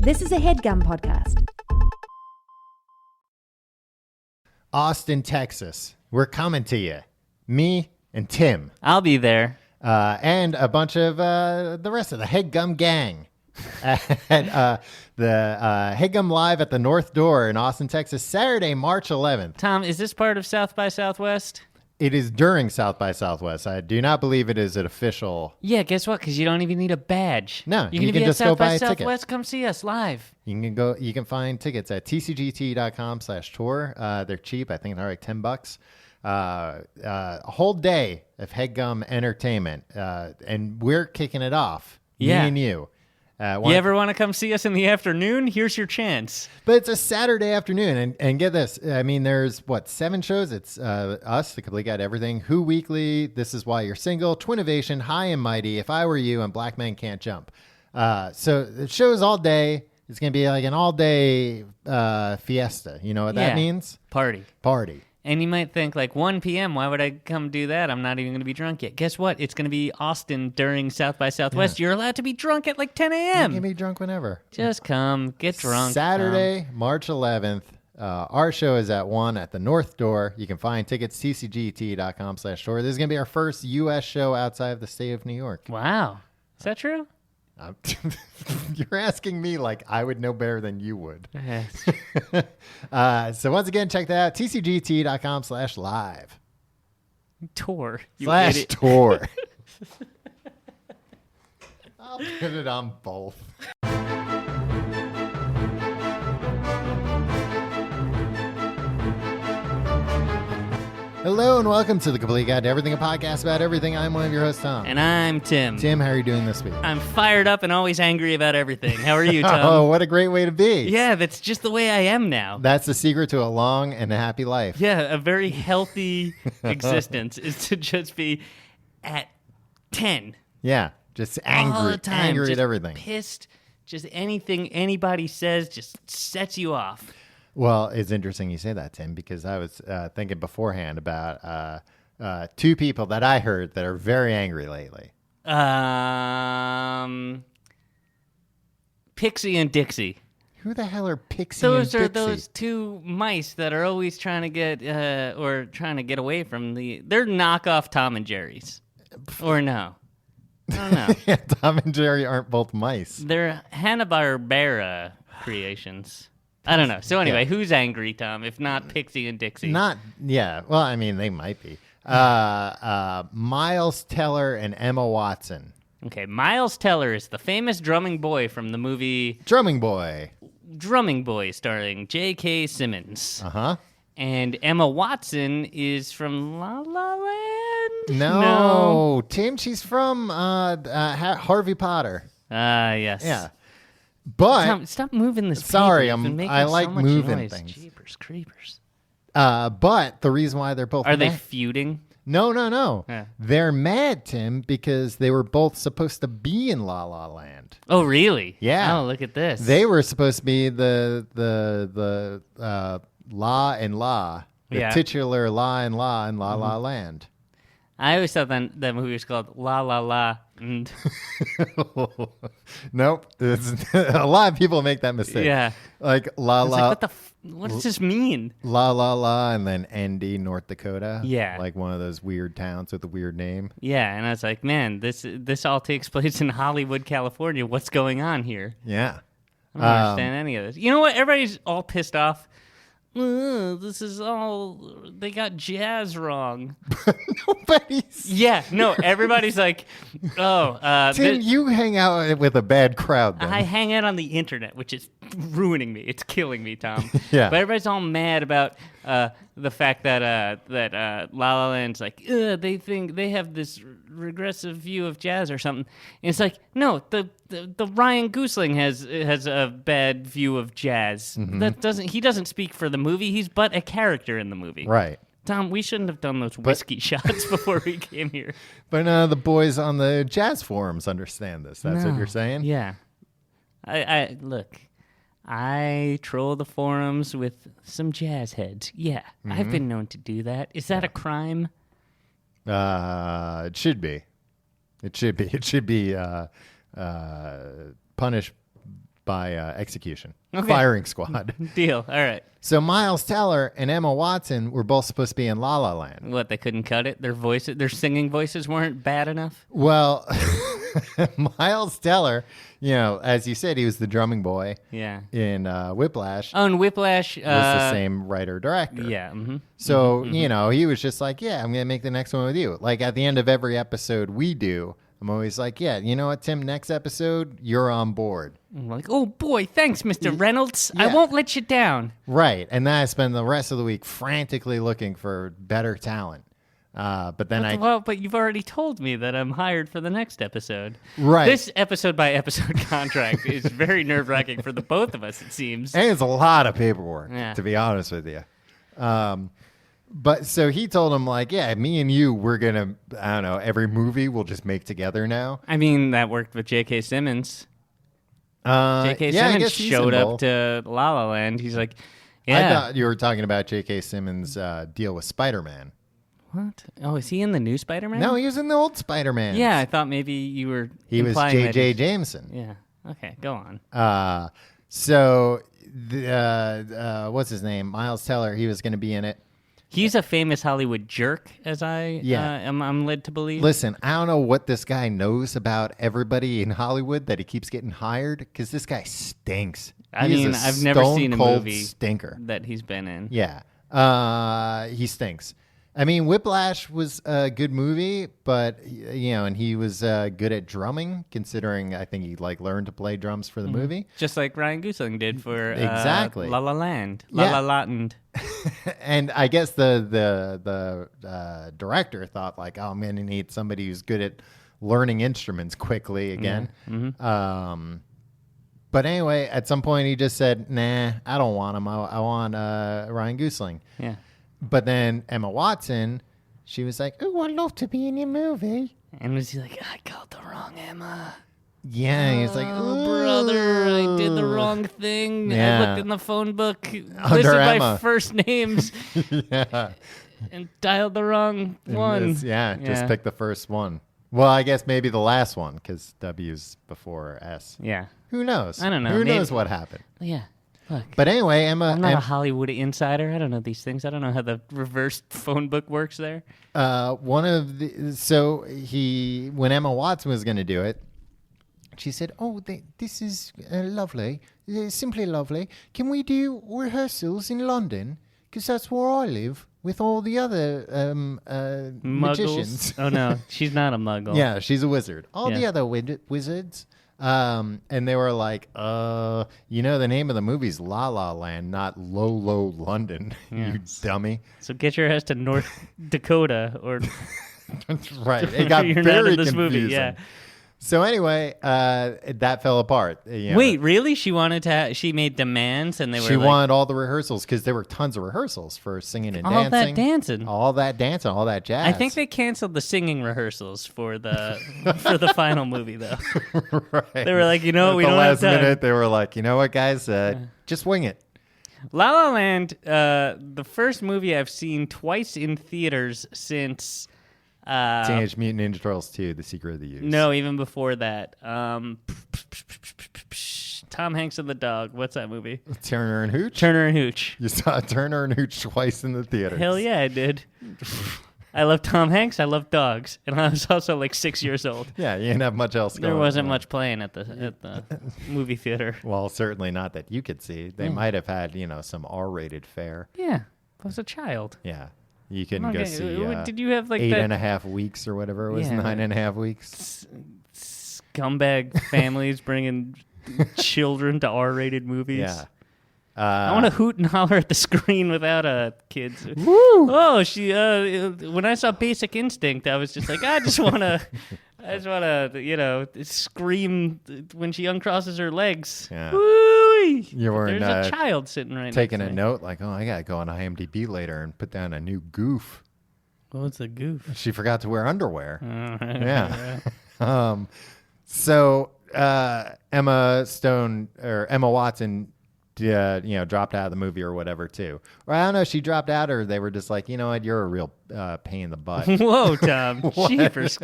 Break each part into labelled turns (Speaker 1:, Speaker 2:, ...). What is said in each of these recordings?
Speaker 1: This is a HeadGum podcast.
Speaker 2: Austin, Texas. We're coming to you. Me and Tim.
Speaker 3: I'll be there.
Speaker 2: And a bunch of the rest of the HeadGum gang. At the HeadGum Live at the North Door in Austin, Texas, Saturday, March 11th.
Speaker 3: Tom, is this part of South by Southwest?
Speaker 2: It is during South by Southwest. I do not believe it is an official.
Speaker 3: Yeah, guess what? Because you don't even need a badge.
Speaker 2: No,
Speaker 3: you can
Speaker 2: just
Speaker 3: at South
Speaker 2: go buy
Speaker 3: by
Speaker 2: a ticket.
Speaker 3: Southwest. Come see us live.
Speaker 2: You can find tickets at tcgt.com/tour. They're cheap. I think they're like $10. A whole day of HeadGum entertainment, and we're kicking it off.
Speaker 3: Yeah.
Speaker 2: Me and you.
Speaker 3: You ever want to come see us in the afternoon? Here's your chance.
Speaker 2: But it's a Saturday afternoon, and get this. I mean, there's, 7 shows? It's us, The Complete Guide to Everything, Who Weekly, This Is Why You're Single, Twinnovation, High and Mighty, If I Were You, and Black Men Can't Jump. So the show's all day. It's going to be like an all-day fiesta. You know what that means?
Speaker 3: Party. And you might think, 1 p.m., why would I come do that? I'm not even going to be drunk yet. Guess what? It's going to be Austin during South by Southwest. Yeah. You're allowed to be drunk at 10 a.m.
Speaker 2: You can be drunk whenever.
Speaker 3: Just come. Get drunk.
Speaker 2: Saturday, March 11th. Our show is at 1 at the North Door. You can find tickets, tcgt.com/tour. This is going to be our first U.S. show outside of the state of New York.
Speaker 3: Wow. Is that true?
Speaker 2: You're asking me like I would know better than you would.
Speaker 3: Yes.
Speaker 2: So once again, check that out. tcgt.com/live.
Speaker 3: Tour.
Speaker 2: /tour. I'll put it on both. Hello and welcome to The Complete Guide to Everything, a podcast about everything. I'm one of your hosts, Tom.
Speaker 3: And I'm Tim.
Speaker 2: Tim, how are you doing this week?
Speaker 3: I'm fired up and always angry about everything. How are you, Tom?
Speaker 2: Oh, what a great way to be.
Speaker 3: Yeah, that's just the way I am now.
Speaker 2: That's the secret to a long and a happy life.
Speaker 3: Yeah, a very healthy existence is to just be at 10.
Speaker 2: Yeah, just angry.
Speaker 3: All the time.
Speaker 2: Angry
Speaker 3: just
Speaker 2: at everything.
Speaker 3: Pissed. Just anything anybody says just sets you off.
Speaker 2: Well, it's interesting you say that, Tim, because I was thinking beforehand about 2 people that I heard that are very angry lately.
Speaker 3: Pixie and Dixie.
Speaker 2: Who the hell are Pixie and Dixie?
Speaker 3: Those are those 2 mice that are always trying to get away from they're knockoff Tom and Jerry's. Or no. I don't know.
Speaker 2: Yeah, Tom and Jerry aren't both mice.
Speaker 3: They're Hanna-Barbera creations. I don't know. So anyway, Who's angry, Tom, if not Pixie and Dixie?
Speaker 2: Well, I mean, they might be. Miles Teller and Emma Watson.
Speaker 3: Okay, Miles Teller is the famous drumming boy from the movie
Speaker 2: Drumming Boy,
Speaker 3: starring J.K. Simmons.
Speaker 2: Uh-huh.
Speaker 3: And Emma Watson is from La La Land?
Speaker 2: No. Tim, she's from Harvey Potter.
Speaker 3: Yes.
Speaker 2: Yeah. But
Speaker 3: Tom, stop moving this.
Speaker 2: Sorry,
Speaker 3: paper.
Speaker 2: I like
Speaker 3: so much
Speaker 2: moving
Speaker 3: noise.
Speaker 2: things.
Speaker 3: Jeepers creepers.
Speaker 2: But the reason why they're both
Speaker 3: are they feuding?
Speaker 2: No.
Speaker 3: Yeah.
Speaker 2: They're mad, Tim, because they were both supposed to be in La La Land.
Speaker 3: Oh, really?
Speaker 2: Yeah.
Speaker 3: Oh, look at this.
Speaker 2: They were supposed to be the La and La, the titular La and La in La La Land.
Speaker 3: I always thought that movie was called La La La. And
Speaker 2: Nope. A lot of people make that mistake.
Speaker 3: Yeah.
Speaker 2: Like La La.
Speaker 3: Like, what does this mean?
Speaker 2: La La La and then ND, North Dakota.
Speaker 3: Yeah.
Speaker 2: Like one of those weird towns with a weird name.
Speaker 3: Yeah, and I was like, man, this all takes place in Hollywood, California. What's going on here?
Speaker 2: Yeah.
Speaker 3: I don't understand any of this. You know what? Everybody's all pissed off. This is all... They got jazz wrong.
Speaker 2: Nobody's...
Speaker 3: Yeah, no, everybody's like, oh...
Speaker 2: Tim, you hang out with a bad crowd then.
Speaker 3: I hang out on the internet, which is ruining me. It's killing me, Tom.
Speaker 2: Yeah.
Speaker 3: But everybody's all mad about the fact that La La Land's like, they think they have this regressive view of jazz or something. And it's like, no, the Ryan Gosling has a bad view of jazz. Mm-hmm. He doesn't speak for the movie. He's but a character in the movie.
Speaker 2: Right.
Speaker 3: Tom, we shouldn't have done those whiskey shots before we came here.
Speaker 2: But the boys on the jazz forums understand this. That's what you're saying?
Speaker 3: Yeah. I look, I troll the forums with some jazz heads. Yeah, I've been known to do that. Is that a crime?
Speaker 2: It should be. It should be punished by execution.
Speaker 3: Okay.
Speaker 2: Firing squad.
Speaker 3: Deal. All right.
Speaker 2: So Miles Teller and Emma Watson were both supposed to be in La La Land.
Speaker 3: What, they couldn't cut it? Their singing voices weren't bad enough?
Speaker 2: Well, Miles Teller, as you said, he was the drumming boy
Speaker 3: Yeah.
Speaker 2: in Whiplash.
Speaker 3: Oh, and Whiplash.
Speaker 2: Was the same writer-director.
Speaker 3: Yeah. Mm-hmm.
Speaker 2: So, he was just like, yeah, I'm going to make the next one with you. Like, at the end of every episode we do, I'm always like, yeah, you know what, Tim, next episode, you're on board.
Speaker 3: I'm like, oh, boy, thanks, Mr. Reynolds.
Speaker 2: Yeah.
Speaker 3: I won't let you down.
Speaker 2: Right. And then I spend the rest of the week frantically looking for better talent. But then
Speaker 3: But you've already told me that I'm hired for the next episode.
Speaker 2: Right.
Speaker 3: This episode-by-episode contract is very nerve-wracking for the both of us, it seems.
Speaker 2: And it's a lot of paperwork,
Speaker 3: Yeah.
Speaker 2: to be honest with you. But so he told him, like, yeah, me and you, we're going to, I don't know, every movie we'll just make together now.
Speaker 3: I mean, that worked with J.K. Simmons. J.K.
Speaker 2: Yeah, I
Speaker 3: Simmons
Speaker 2: guess he's
Speaker 3: showed up
Speaker 2: involved.
Speaker 3: to La La Land. He's like,
Speaker 2: I
Speaker 3: yeah.
Speaker 2: thought you were talking about J.K. Simmons' deal with Spider-Man.
Speaker 3: What? Oh, is he in the new Spider-Man?
Speaker 2: No, he was in the old Spider-Man.
Speaker 3: Yeah, I thought maybe you were
Speaker 2: He was
Speaker 3: implying that
Speaker 2: J.J.
Speaker 3: he's-
Speaker 2: Jameson.
Speaker 3: Yeah. Okay, go on.
Speaker 2: So, what's his name? Miles Teller, he was going to be in it.
Speaker 3: He's a famous Hollywood jerk, as I'm led to believe.
Speaker 2: Listen, I don't know what this guy knows about everybody in Hollywood that he keeps getting hired, because this guy stinks.
Speaker 3: I
Speaker 2: He is
Speaker 3: mean,
Speaker 2: a
Speaker 3: I've never seen a
Speaker 2: stone-cold
Speaker 3: movie
Speaker 2: stinker.
Speaker 3: that he's been in.
Speaker 2: Yeah, he stinks. I mean, Whiplash was a good movie, but and he was good at drumming, considering I think he learned to play drums for the movie.
Speaker 3: Just like Ryan Gosling did for
Speaker 2: Exactly.
Speaker 3: La La Land.
Speaker 2: Yeah.
Speaker 3: La La Land.
Speaker 2: And I guess the director thought like, oh, I'm going to need somebody who's good at learning instruments quickly again. But anyway, at some point he just said, nah, I don't want him. I want Ryan Gosling.
Speaker 3: Yeah.
Speaker 2: But then Emma Watson, she was like, oh, I'd love to be in your movie.
Speaker 3: And was he like, I called the wrong Emma.
Speaker 2: Yeah, he was like,
Speaker 3: Oh, brother, I did the wrong thing. I
Speaker 2: Yeah.
Speaker 3: looked in the phone book,
Speaker 2: Under
Speaker 3: listed my
Speaker 2: Emma.
Speaker 3: first names,
Speaker 2: yeah.
Speaker 3: and dialed the wrong one.
Speaker 2: Just pick the first one. Well, I guess maybe the last one, because W's before S.
Speaker 3: Yeah.
Speaker 2: Who knows?
Speaker 3: I don't know.
Speaker 2: Who
Speaker 3: Maybe-
Speaker 2: knows what happened?
Speaker 3: Yeah. Look.
Speaker 2: But anyway, Emma.
Speaker 3: I'm not a Hollywood insider. I don't know these things. I don't know how the reverse phone book works there.
Speaker 2: When Emma Watson was going to do it, she said, "Oh, this is lovely, simply lovely. Can we do rehearsals in London? Because that's where I live with all the other magicians."
Speaker 3: Oh no, she's not a muggle.
Speaker 2: Yeah, she's a wizard. All the
Speaker 3: Yeah.
Speaker 2: other wizards. And they were like, the name of the movie's La La Land, not Low London, you dummy.
Speaker 3: So get your ass to North Dakota, or
Speaker 2: Right. It got
Speaker 3: you're
Speaker 2: very
Speaker 3: not in this
Speaker 2: confusing.
Speaker 3: movie. Yeah.
Speaker 2: So anyway, that fell apart.
Speaker 3: Wait, really? She wanted to. She made demands, and they were.
Speaker 2: She
Speaker 3: like,
Speaker 2: wanted all the rehearsals because there were tons of rehearsals for singing and
Speaker 3: all
Speaker 2: dancing.
Speaker 3: that dancing.
Speaker 2: All that dancing, all that jazz.
Speaker 3: I think they canceled the singing rehearsals for the final movie, though.
Speaker 2: right.
Speaker 3: They were like, we
Speaker 2: At
Speaker 3: don't
Speaker 2: the
Speaker 3: have
Speaker 2: last
Speaker 3: time.
Speaker 2: minute, they were like, you know what, guys, just wing it.
Speaker 3: La La Land, the first movie I've seen twice in theaters since.
Speaker 2: Teenage Mutant Ninja Turtles 2, The Secret of the Use.
Speaker 3: No, even before that. Tom Hanks and the Dog. What's that movie?
Speaker 2: Turner and Hooch?
Speaker 3: Turner and Hooch.
Speaker 2: You saw Turner and Hooch twice in the theaters.
Speaker 3: Hell yeah, I did. I love Tom Hanks. I love dogs. And I was also like 6 years old.
Speaker 2: Yeah, you didn't have much else going
Speaker 3: There wasn't
Speaker 2: on.
Speaker 3: much playing at the movie theater.
Speaker 2: Well, certainly not that you could see. They might have had, some R-rated fare.
Speaker 3: Yeah, I was a child.
Speaker 2: Yeah. You couldn't go see
Speaker 3: Did you have like
Speaker 2: 8.5 weeks or whatever it was,
Speaker 3: Yeah.
Speaker 2: 9.5 weeks.
Speaker 3: scumbag families bringing children to R-rated movies?
Speaker 2: Yeah.
Speaker 3: I want to hoot and holler at the screen without kids.
Speaker 2: Woo!
Speaker 3: Oh, when I saw Basic Instinct, I was just like, I just want to, scream when she uncrosses her legs.
Speaker 2: Yeah.
Speaker 3: Woo-wee!
Speaker 2: You weren't
Speaker 3: There's a child sitting right
Speaker 2: taking
Speaker 3: next
Speaker 2: a
Speaker 3: to me.
Speaker 2: note like, oh, I got to go on IMDb later and put down a new goof.
Speaker 3: What's a goof?
Speaker 2: She forgot to wear underwear.
Speaker 3: Yeah.
Speaker 2: So Emma Watson, dropped out of the movie or whatever too. Or I don't know, she dropped out, or they were just like, you know what, you're a real pain in the butt.
Speaker 3: Whoa, Tom. Jeepers.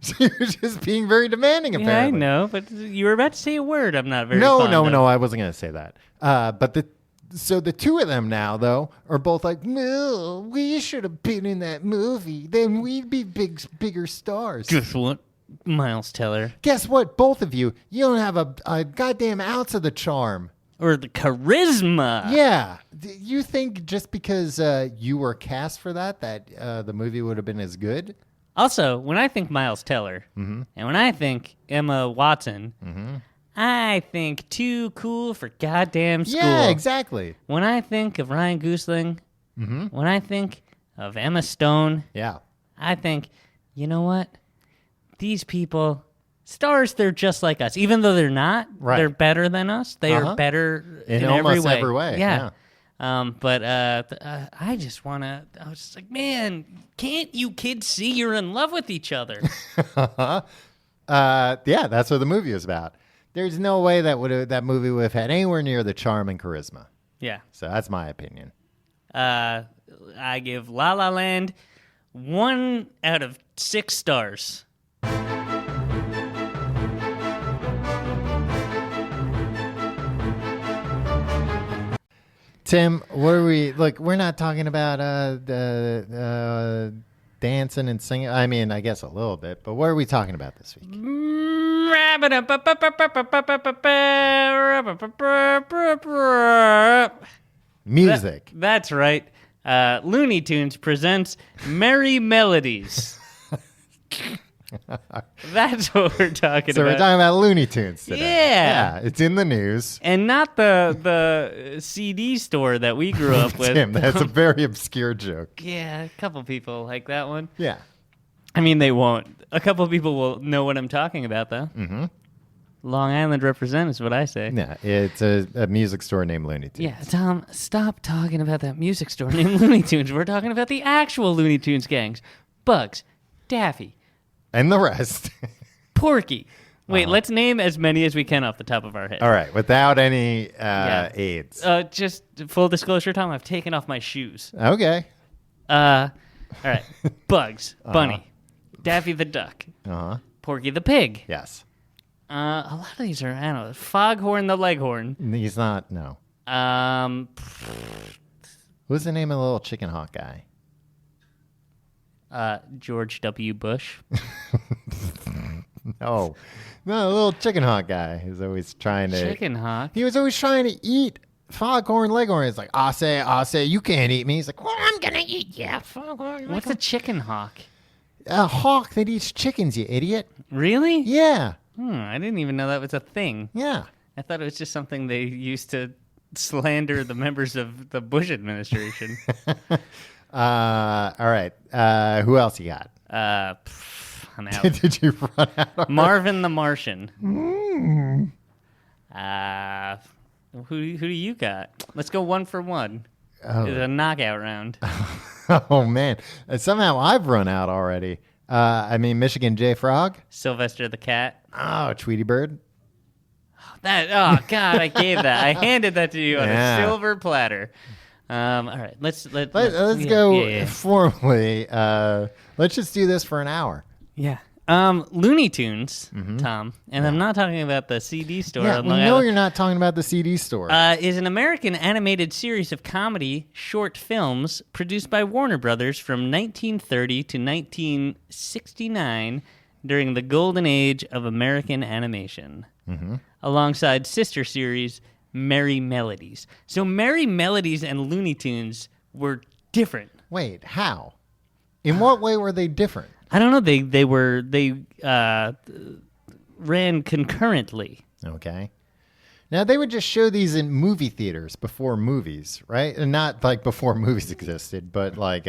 Speaker 2: She was just being very demanding,
Speaker 3: Yeah, I
Speaker 2: apparently.
Speaker 3: know, but you were about to say a word I'm not very
Speaker 2: No,
Speaker 3: fond
Speaker 2: no,
Speaker 3: of.
Speaker 2: no, I wasn't going to say that. But the two of them now, though, are both like, no, we should have been in that movie. Then we'd be bigger stars.
Speaker 3: Guess what, Miles Teller?
Speaker 2: Guess what? Both of you don't have a goddamn ounce of the charm.
Speaker 3: Or the charisma.
Speaker 2: Yeah. You think just because you were cast for that the movie would have been as good?
Speaker 3: Also, when I think Miles Teller, and when I think Emma Watson, I think too cool for goddamn school.
Speaker 2: Yeah, exactly.
Speaker 3: When I think of Ryan Gosling, when I think of Emma Stone,
Speaker 2: Yeah.
Speaker 3: I think, you know what? These people, stars, they're just like us. Even though they're not,
Speaker 2: Right.
Speaker 3: they're better than us. They are better in
Speaker 2: almost
Speaker 3: every way.
Speaker 2: Yeah.
Speaker 3: But I just want to, I was just like, man, can't you kids see you're in love with each other?
Speaker 2: Yeah, that's what the movie was about. There's no way that movie would have had anywhere near the charm and charisma.
Speaker 3: Yeah.
Speaker 2: So that's my opinion.
Speaker 3: I give La La Land 1 out of 6 stars.
Speaker 2: Tim, what are we? Look, we're not talking about dancing and singing. I mean, I guess a little bit, but what are we talking about this week? Music.
Speaker 3: That's right. Looney Tunes presents Merry Melodies. That's what we're talking
Speaker 2: So
Speaker 3: about.
Speaker 2: we're talking about Looney Tunes today.
Speaker 3: Yeah.
Speaker 2: Yeah, it's in the news.
Speaker 3: And not the CD store that we grew up with.
Speaker 2: Tim, that's a very obscure joke.
Speaker 3: Yeah, a couple people like that one.
Speaker 2: Yeah.
Speaker 3: I mean, they won't. A couple people will know what I'm talking about, though. Mm-hmm. Long Island represent is what I say.
Speaker 2: Yeah, it's a music store named Looney Tunes.
Speaker 3: Yeah, Tom, stop talking about that music store named Looney Tunes. We're talking about the actual Looney Tunes gangs. Bugs, Daffy,
Speaker 2: And the rest.
Speaker 3: Porky. Wait, let's name as many as we can off the top of our head.
Speaker 2: All right, without any aids.
Speaker 3: Just full disclosure, Tom, I've taken off my shoes.
Speaker 2: Okay.
Speaker 3: All right. Bugs, Bunny, Daffy the Duck, Porky the Pig.
Speaker 2: Yes.
Speaker 3: A lot of these are, I don't know, Foghorn the Leghorn.
Speaker 2: He's not, no. What's the name of the little chicken hawk guy?
Speaker 3: George W. Bush.
Speaker 2: No, the little chicken hawk guy is always trying to.
Speaker 3: Chicken Hawk.
Speaker 2: He was always trying to eat Foghorn Leghorn. It's like, I say, you can't eat me. He's like, well, I'm gonna eat you, Foghorn Leghorn.
Speaker 3: What's a chicken hawk?
Speaker 2: A hawk that eats chickens, you idiot.
Speaker 3: Really?
Speaker 2: Yeah,
Speaker 3: I didn't even know that was a thing.
Speaker 2: yeah.
Speaker 3: I thought it was just something they used to slander the members of the Bush administration.
Speaker 2: All right. Who else you got?
Speaker 3: I'm out.
Speaker 2: Did you run out?
Speaker 3: Marvin the Martian. Who do you got? Let's go 1 for 1. It's a knockout round.
Speaker 2: Oh man! Somehow I've run out already. I mean, Michigan J Frog.
Speaker 3: Sylvester the Cat.
Speaker 2: Oh, Tweety Bird.
Speaker 3: Oh God, I gave that. I handed that to you on
Speaker 2: Yeah.
Speaker 3: a silver platter. All right, let's
Speaker 2: Let's go formally. Let's just do this for an hour.
Speaker 3: Yeah. Looney Tunes, Tom, and I'm not talking about the CD store.
Speaker 2: Yeah,
Speaker 3: on
Speaker 2: we
Speaker 3: Long
Speaker 2: know
Speaker 3: Island.
Speaker 2: you're not talking about the CD store.
Speaker 3: Is an American animated series of comedy short films produced by Warner Brothers from 1930 to 1969 during the golden age of American animation, alongside sister series Merry Melodies. So Merry Melodies and Looney Tunes were different.
Speaker 2: Wait, how? In what way were they different?
Speaker 3: I don't know. They ran concurrently.
Speaker 2: Okay. Now, they would just show these in movie theaters before movies, right? And not like before movies existed, but like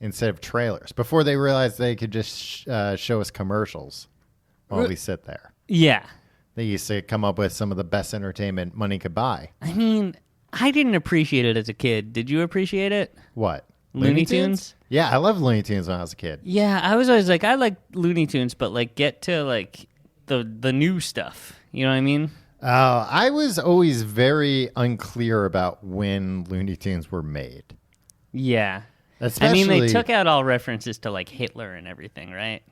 Speaker 2: instead of trailers. Before they realized they could just show us commercials while we sit there.
Speaker 3: Yeah.
Speaker 2: They used to come up with some of the best entertainment money could buy.
Speaker 3: I mean, I didn't appreciate it as a kid. Did you appreciate it?
Speaker 2: What?
Speaker 3: Looney Tunes?
Speaker 2: Yeah, I loved Looney Tunes when I was a kid.
Speaker 3: Yeah, I was always like, I like Looney Tunes, but like get to like the new stuff. You know what I mean?
Speaker 2: I was always very unclear about when Looney Tunes were made.
Speaker 3: Yeah.
Speaker 2: Especially,
Speaker 3: I mean, they took out all references to like Hitler and everything, right?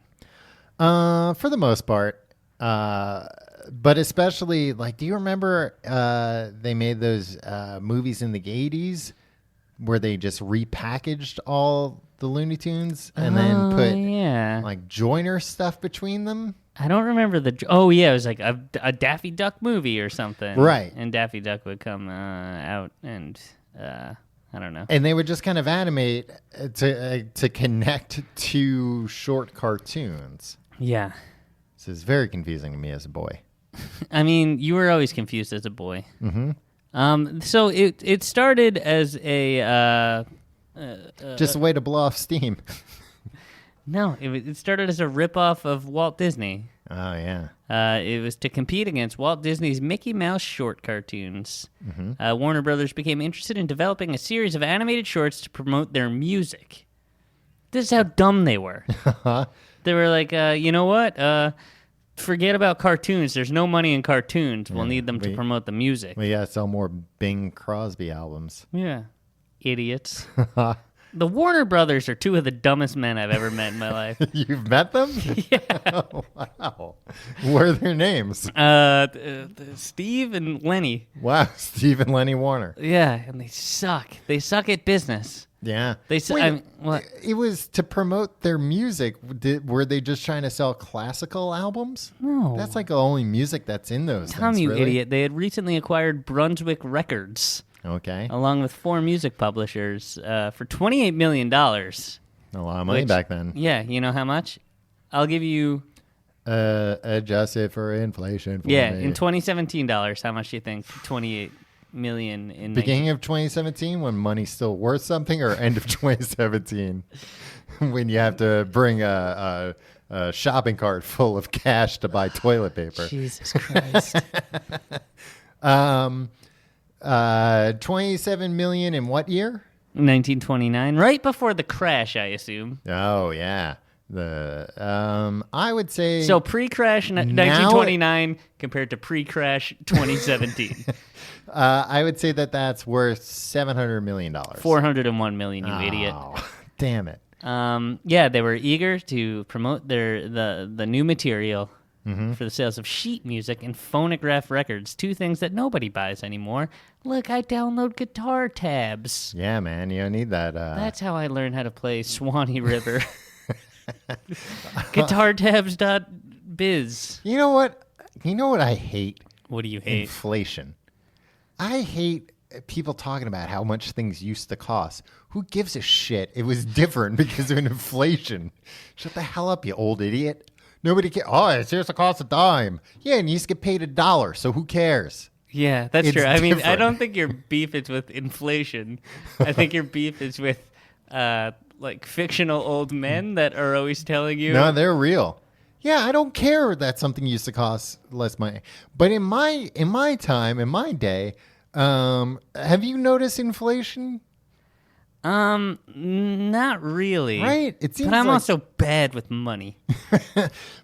Speaker 2: For the most part. But especially, like, do you remember they made those movies in the 80s where they just repackaged all the Looney Tunes and then put like Joyner stuff between them?
Speaker 3: I don't remember Oh, yeah, it was like a Daffy Duck movie or something.
Speaker 2: Right.
Speaker 3: And Daffy Duck would come out and... I don't know.
Speaker 2: And they would just kind of animate to connect to short cartoons.
Speaker 3: Yeah.
Speaker 2: This is very confusing to me as a boy.
Speaker 3: I mean, you were always confused as a boy.
Speaker 2: Mm-hmm.
Speaker 3: So it started as a...
Speaker 2: just a way to blow off steam.
Speaker 3: No, it started as a ripoff of Walt Disney.
Speaker 2: Oh, yeah.
Speaker 3: It was to compete against Walt Disney's Mickey Mouse short cartoons. Mm-hmm. Warner Brothers became interested in developing a series of animated shorts to promote their music. This is how dumb they were. They were like, you know what? Forget about cartoons. There's no money in cartoons. We'll need them to promote the music.
Speaker 2: We gotta sell more Bing Crosby albums.
Speaker 3: Yeah. Idiots. The Warner Brothers are two of the dumbest men I've ever met in my life.
Speaker 2: You've met them?
Speaker 3: Yeah.
Speaker 2: Oh, wow. What are their names?
Speaker 3: Steve and Lenny.
Speaker 2: Wow, Steve and Lenny Warner.
Speaker 3: Yeah, and they suck. They suck at business.
Speaker 2: Yeah.
Speaker 3: Wait,
Speaker 2: I mean,
Speaker 3: what?
Speaker 2: It was to promote their music. Were they just trying to sell classical albums?
Speaker 3: No.
Speaker 2: That's like the only music that's in those
Speaker 3: Tom,
Speaker 2: things,
Speaker 3: you
Speaker 2: really.
Speaker 3: idiot. They had recently acquired Brunswick Records.
Speaker 2: Okay.
Speaker 3: Along with 4 music publishers for $28 million.
Speaker 2: A lot of money back then.
Speaker 3: Yeah, you know how much? I'll give you...
Speaker 2: adjust it for inflation.
Speaker 3: Me. In 2017 dollars, how much do you think? 28 million in...
Speaker 2: Beginning of 2017 when money's still worth something, or end of 2017 when you have to bring a shopping cart full of cash to buy toilet paper?
Speaker 3: Jesus Christ.
Speaker 2: 27 million in what year?
Speaker 3: 1929, right before the crash, I assume.
Speaker 2: Oh yeah, I would say
Speaker 3: so. Pre-crash 1929 compared to pre-crash 2017.
Speaker 2: I would say that's worth $700 million.
Speaker 3: 401 million, you idiot.
Speaker 2: Damn it.
Speaker 3: Yeah, they were eager to promote the new material. Mm-hmm. For the sales of sheet music and phonograph records, 2 things that nobody buys anymore. Look, I download guitar tabs.
Speaker 2: Yeah, man, you don't need that.
Speaker 3: That's how I learned how to play Swanee River. Guitartabs.biz.
Speaker 2: You know what? I hate?
Speaker 3: What do you hate?
Speaker 2: Inflation. I hate people talking about how much things used to cost. Who gives a shit? It was different because of inflation. Shut the hell up, you old idiot. Nobody cares. Oh, it used to cost a dime. Yeah, and you used to get paid $1, so who cares?
Speaker 3: Yeah, that's
Speaker 2: It's
Speaker 3: true. I mean, I
Speaker 2: different.
Speaker 3: don't think your beef is with inflation. I think your beef is with like fictional old men that are always telling you.
Speaker 2: No, they're real. Yeah, I don't care that something used to cost less money. But in my time, in my day, have you noticed inflation?
Speaker 3: Not really.
Speaker 2: Right? It seems
Speaker 3: but I'm
Speaker 2: like-
Speaker 3: also bad with money.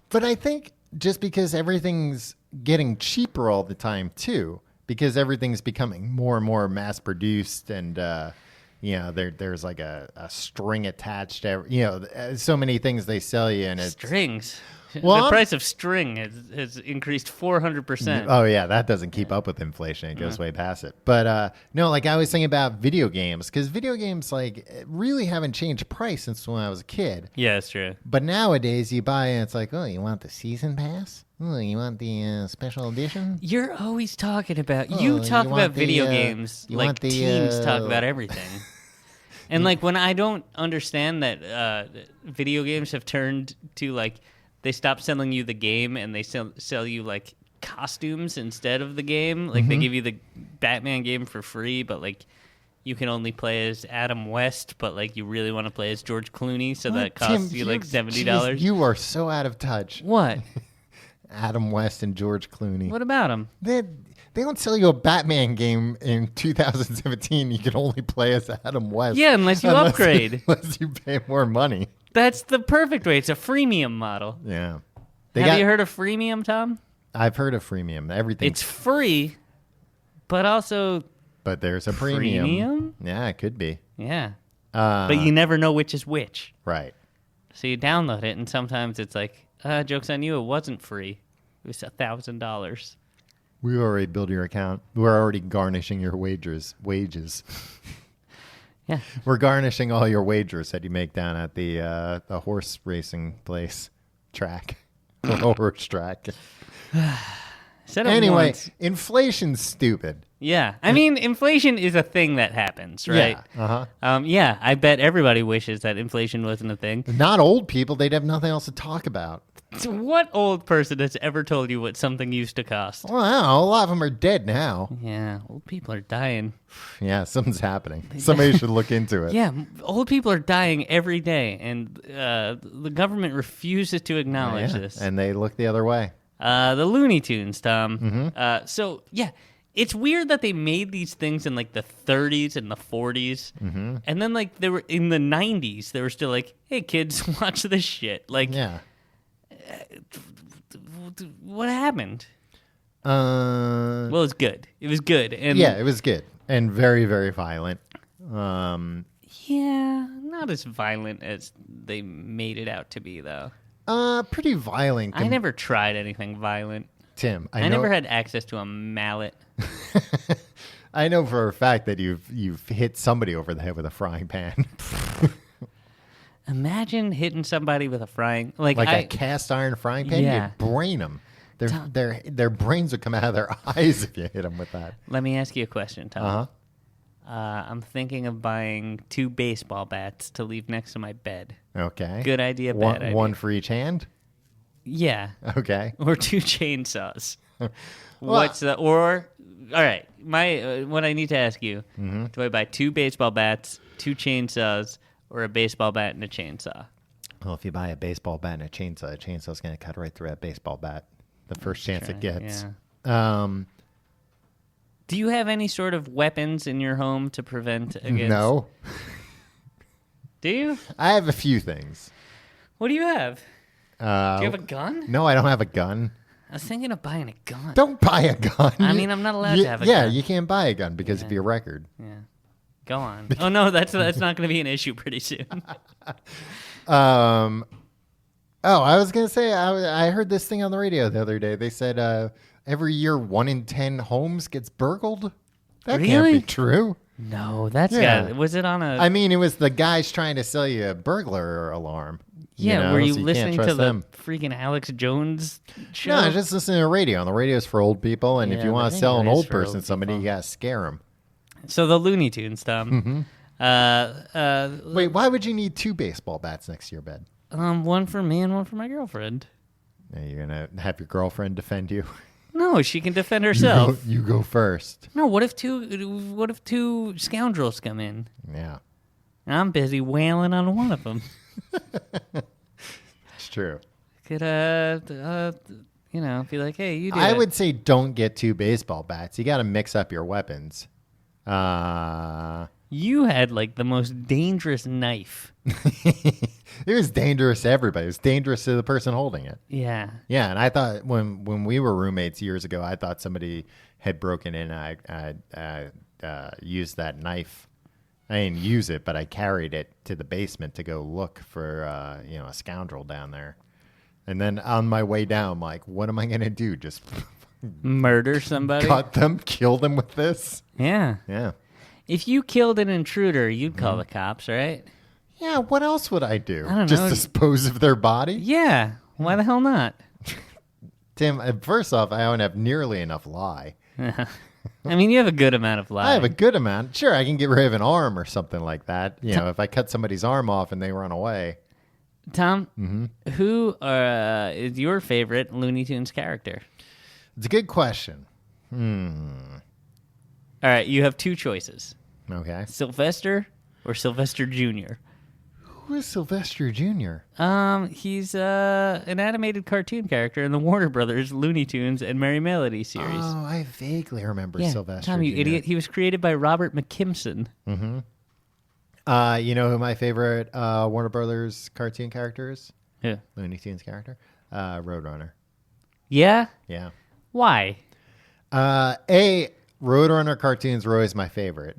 Speaker 2: But I think just because everything's getting cheaper all the time too, because everything's becoming more and more mass produced, and there's like a string attached to so many things they sell you, and it's
Speaker 3: Strings.
Speaker 2: Well,
Speaker 3: the price of string has increased 400%.
Speaker 2: Oh yeah, that doesn't keep up with inflation. It goes way past it. But no, like I was thinking about video games, because video games like really haven't changed price since when I was a kid.
Speaker 3: Yeah, that's true.
Speaker 2: But nowadays you buy and it's like, oh, you want the season pass? Oh, you want the special edition?
Speaker 3: You're always talking about
Speaker 2: Oh,
Speaker 3: you talk
Speaker 2: you want
Speaker 3: about video
Speaker 2: the,
Speaker 3: games
Speaker 2: you
Speaker 3: like
Speaker 2: want the,
Speaker 3: teens talk about everything. And like when I don't understand that video games have turned to like they stop selling you the game and they sell you like costumes instead of the game. Like they give you the Batman game for free, but like you can only play as Adam West, but like you really want to play as George Clooney, so that costs you like $70.
Speaker 2: Geez, you are so out of touch.
Speaker 3: What?
Speaker 2: Adam West and George Clooney.
Speaker 3: What about him?
Speaker 2: They don't sell you a Batman game in 2017. You can only play as Adam West.
Speaker 3: Yeah, unless you upgrade.
Speaker 2: Unless you pay more money.
Speaker 3: That's the perfect way. It's a freemium model.
Speaker 2: Yeah.
Speaker 3: Have you heard of freemium, Tom?
Speaker 2: I've heard of freemium. Everything.
Speaker 3: It's free, but also
Speaker 2: But there's a premium.
Speaker 3: Premium?
Speaker 2: Yeah, it could be.
Speaker 3: yeah. But you never know which is which.
Speaker 2: Right.
Speaker 3: So you download it, and sometimes it's like, Joke's on you. It wasn't free. It was $1,000.
Speaker 2: We already built your account. We're already garnishing your wages.
Speaker 3: Yeah.
Speaker 2: We're garnishing all your wagers that you make down at the horse racing place track. The horse track. Anyway, inflation's stupid.
Speaker 3: Yeah. I mean, inflation is a thing that happens, right?
Speaker 2: Yeah. Uh-huh.
Speaker 3: Yeah, I bet everybody wishes that inflation wasn't a thing.
Speaker 2: Not old people. They'd have nothing else to talk about.
Speaker 3: So what old person has ever told you what something used to cost?
Speaker 2: Well, I don't know. A lot of them are dead now.
Speaker 3: Yeah, old people are dying.
Speaker 2: Yeah, something's happening. Somebody should look into it.
Speaker 3: Yeah, old people are dying every day, and the government refuses to acknowledge this.
Speaker 2: And they look the other way.
Speaker 3: The Looney Tunes, Tom.
Speaker 2: Mm-hmm.
Speaker 3: So, yeah, it's weird that they made these things in, like, the 30s and the 40s.
Speaker 2: Mm-hmm.
Speaker 3: And then, like, they were in the 90s. They were still like, hey, kids, watch this shit. Like,
Speaker 2: Yeah.
Speaker 3: What happened?
Speaker 2: Well,
Speaker 3: it's good. It was good. And
Speaker 2: yeah, it was good. And very, very violent.
Speaker 3: Yeah, not as violent as they made it out to be, though.
Speaker 2: Pretty violent.
Speaker 3: I never tried anything violent.
Speaker 2: Tim,
Speaker 3: I never had access to a mallet.
Speaker 2: I know for a fact that you've hit somebody over the head with a frying pan.
Speaker 3: Imagine hitting somebody with a frying like
Speaker 2: a cast iron frying pan.
Speaker 3: Yeah.
Speaker 2: You'd brain them. Their brains would come out of their eyes if you hit them with that.
Speaker 3: Let me ask you a question, Tom.
Speaker 2: Uh-huh.
Speaker 3: I'm thinking of buying 2 baseball bats to leave next to my bed.
Speaker 2: Okay.
Speaker 3: Good idea, bad idea.
Speaker 2: One for each hand?
Speaker 3: Yeah.
Speaker 2: Okay.
Speaker 3: Or 2 chainsaws. All right. What I need to ask you, do I buy 2 baseball bats, 2 chainsaws, or a baseball bat and a chainsaw?
Speaker 2: Well, if you buy a baseball bat and a chainsaw's going to cut right through that baseball bat the first chance it gets.
Speaker 3: Yeah. Do you have any sort of weapons in your home to prevent against?
Speaker 2: No.
Speaker 3: Do you?
Speaker 2: I have a few things.
Speaker 3: What do you have? Do you have a gun?
Speaker 2: No, I don't have a gun.
Speaker 3: I was thinking of buying a gun.
Speaker 2: Don't buy a gun.
Speaker 3: I mean, I'm not allowed to have a gun.
Speaker 2: Yeah, you can't buy a gun because of your record.
Speaker 3: Yeah. Go on. Oh, no, that's not going to be an issue pretty soon.
Speaker 2: I was going to say, I heard this thing on the radio the other day. They said every year 1 in 10 homes gets burgled. That can't be true.
Speaker 3: No, was it on a...
Speaker 2: I mean, it was the guys trying to sell you a burglar alarm.
Speaker 3: Yeah, were you
Speaker 2: so
Speaker 3: listening to the freaking Alex Jones show?
Speaker 2: No, just listening to the radio. And the radio's for old people, and if you want to sell an old person somebody, you got to scare them.
Speaker 3: So the Looney Tunes, Tom.
Speaker 2: Mm-hmm. Wait, why would you need 2 baseball bats next to your bed?
Speaker 3: One for me and one for my girlfriend.
Speaker 2: Are you going to have your girlfriend defend you?
Speaker 3: No, she can defend herself.
Speaker 2: You go first.
Speaker 3: No, what if two scoundrels come in?
Speaker 2: Yeah.
Speaker 3: I'm busy wailing on one of them.
Speaker 2: It's true.
Speaker 3: Could be like, hey, you do
Speaker 2: I
Speaker 3: it.
Speaker 2: would say don't get 2 baseball bats. You got to mix up your weapons.
Speaker 3: You had like the most dangerous knife.
Speaker 2: It was dangerous to everybody. It was dangerous to the person holding it.
Speaker 3: Yeah.
Speaker 2: Yeah, and I thought when we were roommates years ago, I thought somebody had broken in. I used that knife. I didn't use it, but I carried it to the basement to go look for a scoundrel down there. And then on my way down, I'm like, what am I going to do? Just
Speaker 3: murder somebody?
Speaker 2: Cut them? Kill them with this?
Speaker 3: Yeah.
Speaker 2: Yeah.
Speaker 3: If you killed an intruder, you'd call the cops, right?
Speaker 2: Yeah, what else would I do?
Speaker 3: I don't know.
Speaker 2: Just dispose of their body?
Speaker 3: Yeah. Why the hell not?
Speaker 2: Tim, first off, I don't have nearly enough lie.
Speaker 3: I mean, you have a good amount of lie.
Speaker 2: I have a good amount. Sure, I can get rid of an arm or something like that. If I cut somebody's arm off and they run away.
Speaker 3: Tom, who is your favorite Looney Tunes character?
Speaker 2: It's a good question.
Speaker 3: All right, you have 2 choices.
Speaker 2: Okay.
Speaker 3: Sylvester or Sylvester Jr.?
Speaker 2: Who is Sylvester Jr.?
Speaker 3: He's an animated cartoon character in the Warner Brothers Looney Tunes and Merry Melodies series.
Speaker 2: Oh, I vaguely remember Sylvester
Speaker 3: Tom, you
Speaker 2: Jr.
Speaker 3: idiot. He was created by Robert McKimson.
Speaker 2: Mm-hmm. You know who my favorite Warner Brothers cartoon character is?
Speaker 3: Yeah.
Speaker 2: Looney Tunes character? Roadrunner.
Speaker 3: Yeah?
Speaker 2: Yeah.
Speaker 3: Why?
Speaker 2: Roadrunner cartoons were always my favorite.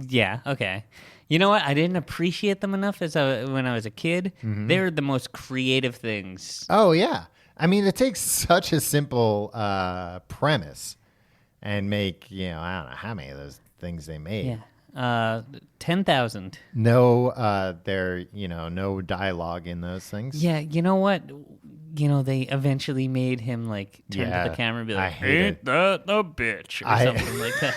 Speaker 3: Yeah, okay. You know what? I didn't appreciate them enough when I was a kid. They're the most creative things.
Speaker 2: Oh, yeah. I mean, it takes such a simple premise and make, I don't know how many of those things they made.
Speaker 3: Yeah. 10,000.
Speaker 2: No, no dialogue in those things.
Speaker 3: Yeah, you know what? They eventually made him like turn to the camera and be like, "Ain't that a bitch?" or something like that.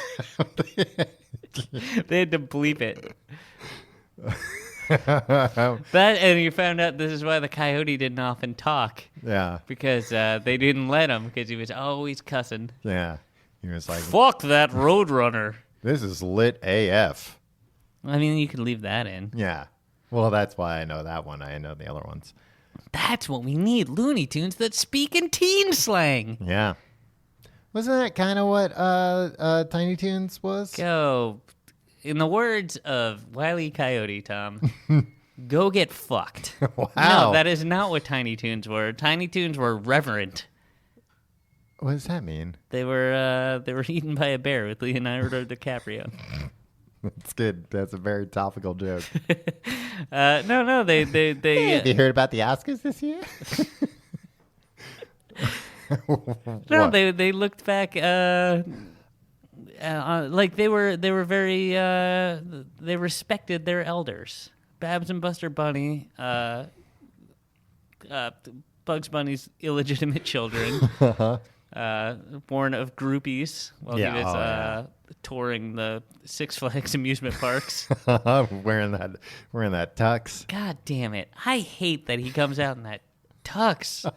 Speaker 3: They had to bleep it. And you found out this is why the coyote didn't often talk.
Speaker 2: Yeah,
Speaker 3: because they didn't let him because he was always cussing.
Speaker 2: Yeah, he was like,
Speaker 3: "Fuck that Roadrunner."
Speaker 2: This is lit AF.
Speaker 3: I mean, you could leave that in.
Speaker 2: Yeah. Well, that's why I know that one. I know the other ones.
Speaker 3: That's what we need. Looney Tunes that speak in teen slang.
Speaker 2: Yeah. Wasn't that kind of what Tiny Toons was?
Speaker 3: Go. In the words of Wile E. Coyote, Tom, go get fucked.
Speaker 2: Wow.
Speaker 3: No, that is not what Tiny Toons were. Tiny Toons were reverent.
Speaker 2: What does that mean?
Speaker 3: They were eaten by a bear with Leonardo DiCaprio.
Speaker 2: That's good. That's a very topical joke.
Speaker 3: No, they
Speaker 2: Hey, have you heard about the Oscars this year?
Speaker 3: No, they looked back like they were very they respected their elders. Babs and Buster Bunny, Bugs Bunny's illegitimate children. Born of groupies while he was touring the Six Flags amusement parks.
Speaker 2: wearing that tux.
Speaker 3: God damn it. I hate that he comes out in that tux.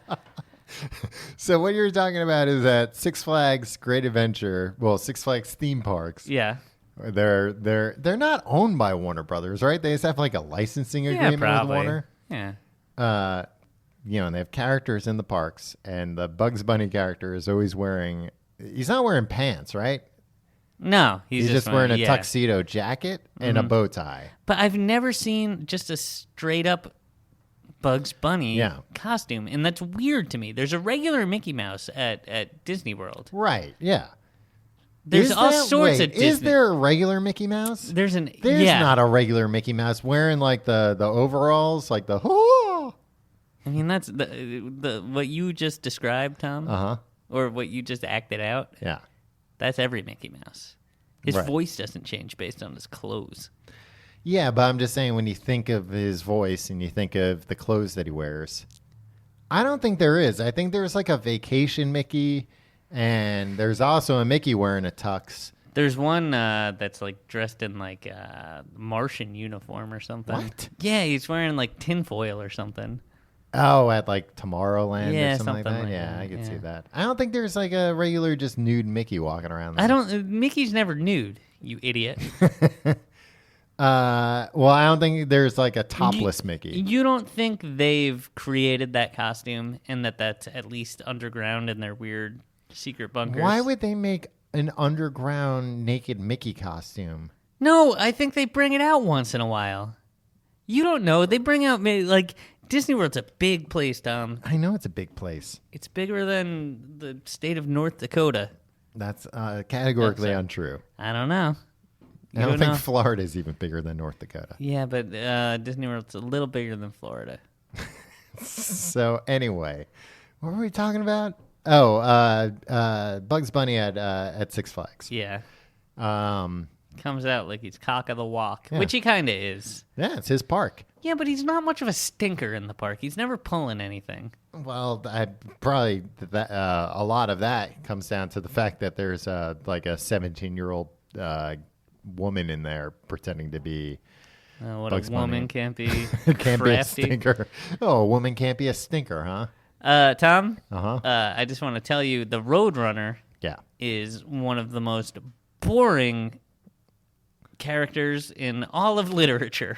Speaker 2: So what you're talking about is that Six Flags Great Adventure, Six Flags theme parks.
Speaker 3: Yeah.
Speaker 2: They're not owned by Warner Brothers, right? They just have like a licensing agreement with Warner.
Speaker 3: Yeah.
Speaker 2: And they have characters in the parks, and the Bugs Bunny character is always he's not wearing pants, right?
Speaker 3: No, he's
Speaker 2: just wearing a tuxedo jacket and a bow tie.
Speaker 3: But I've never seen just a straight up Bugs Bunny costume, and that's weird to me. There's a regular Mickey Mouse at Disney World.
Speaker 2: Right, yeah.
Speaker 3: There's all sorts of Disney.
Speaker 2: Is there a regular Mickey Mouse? There's not a regular Mickey Mouse wearing like the overalls, like the
Speaker 3: I mean, that's the what you just described, Tom. Or what you just acted out.
Speaker 2: Yeah.
Speaker 3: That's every Mickey Mouse. His voice doesn't change based on his clothes.
Speaker 2: Yeah, but I'm just saying when you think of his voice and you think of the clothes that he wears, I don't think there is. I think there's like a vacation Mickey, and there's also a Mickey wearing a tux.
Speaker 3: There's one that's like dressed in like a Martian uniform or something.
Speaker 2: What?
Speaker 3: Yeah, he's wearing like tinfoil or something.
Speaker 2: Oh, at like Tomorrowland or something like that?
Speaker 3: Like
Speaker 2: yeah,
Speaker 3: that.
Speaker 2: I could see that. I don't think there's like a regular just nude Mickey walking around there.
Speaker 3: Mickey's never nude, you idiot.
Speaker 2: I don't think there's like a topless Mickey.
Speaker 3: You don't think they've created that costume and that's at least underground in their weird secret bunkers?
Speaker 2: Why would they make an underground naked Mickey costume?
Speaker 3: No, I think they bring it out once in a while. You don't know. They bring out like Disney World's a big place, Tom.
Speaker 2: I know it's a big place.
Speaker 3: It's bigger than the state of North Dakota.
Speaker 2: That's categorically untrue.
Speaker 3: I don't know.
Speaker 2: I don't think Florida is even bigger than North Dakota.
Speaker 3: Yeah, but Disney World's a little bigger than Florida.
Speaker 2: So anyway, what were we talking about? Oh, Bugs Bunny at Six Flags.
Speaker 3: Yeah. Comes out like he's cock of the walk,
Speaker 2: Yeah.
Speaker 3: which he kind of is.
Speaker 2: Yeah, it's his park.
Speaker 3: Yeah, but he's not much of a stinker in the park. He's never pulling anything.
Speaker 2: Well, a lot of that comes down to the fact that there's like a 17-year-old woman in there pretending to be
Speaker 3: What
Speaker 2: Bugs
Speaker 3: a woman
Speaker 2: Bunny.
Speaker 3: can't be
Speaker 2: can't be a
Speaker 3: crafty.
Speaker 2: stinker. Oh, a woman can't be a stinker, huh?
Speaker 3: Tom,
Speaker 2: Uh-huh.
Speaker 3: I just want to tell you the Roadrunner
Speaker 2: Yeah.
Speaker 3: is one of the most boring characters in all of literature.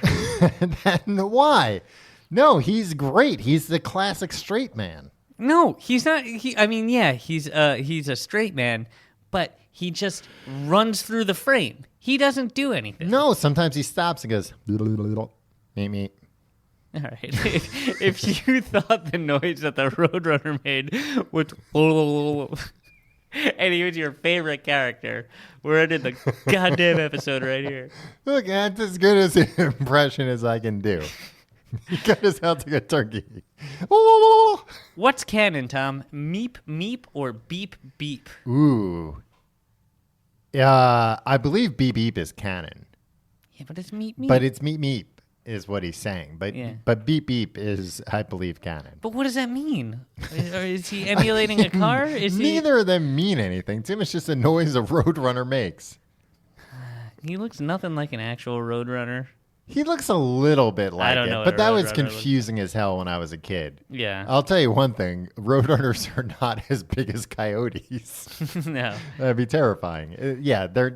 Speaker 2: Why? No, he's great. He's the classic straight man.
Speaker 3: No, he's not. He's a straight man, but he just runs through the frame. He doesn't do anything.
Speaker 2: No, sometimes he stops and goes, meet me.
Speaker 3: All right. If you thought the noise that the Roadrunner made was and he was your favorite character. We're ending the goddamn episode right here.
Speaker 2: Look, that's as good as an impression as I can do. He cut his out like a turkey. Oh!
Speaker 3: What's canon, Tom? Meep meep or beep beep?
Speaker 2: Ooh. I believe beep beep is canon.
Speaker 3: Yeah, but it's meep meep.
Speaker 2: But it's meep meep is what he's saying.
Speaker 3: Yeah.
Speaker 2: But beep beep is, I believe, canon.
Speaker 3: But what does that mean? Or is he emulating a car?
Speaker 2: Neither of them mean anything. Tim, it's just a noise a Roadrunner makes.
Speaker 3: He looks nothing like an actual Roadrunner.
Speaker 2: He looks a little bit like
Speaker 3: I don't
Speaker 2: it,
Speaker 3: know
Speaker 2: but
Speaker 3: what a
Speaker 2: that was
Speaker 3: Roadrunner
Speaker 2: confusing as hell when I was a kid.
Speaker 3: Yeah.
Speaker 2: I'll tell you one thing. Roadrunners are not as big as coyotes.
Speaker 3: No.
Speaker 2: That'd be terrifying. Yeah, they're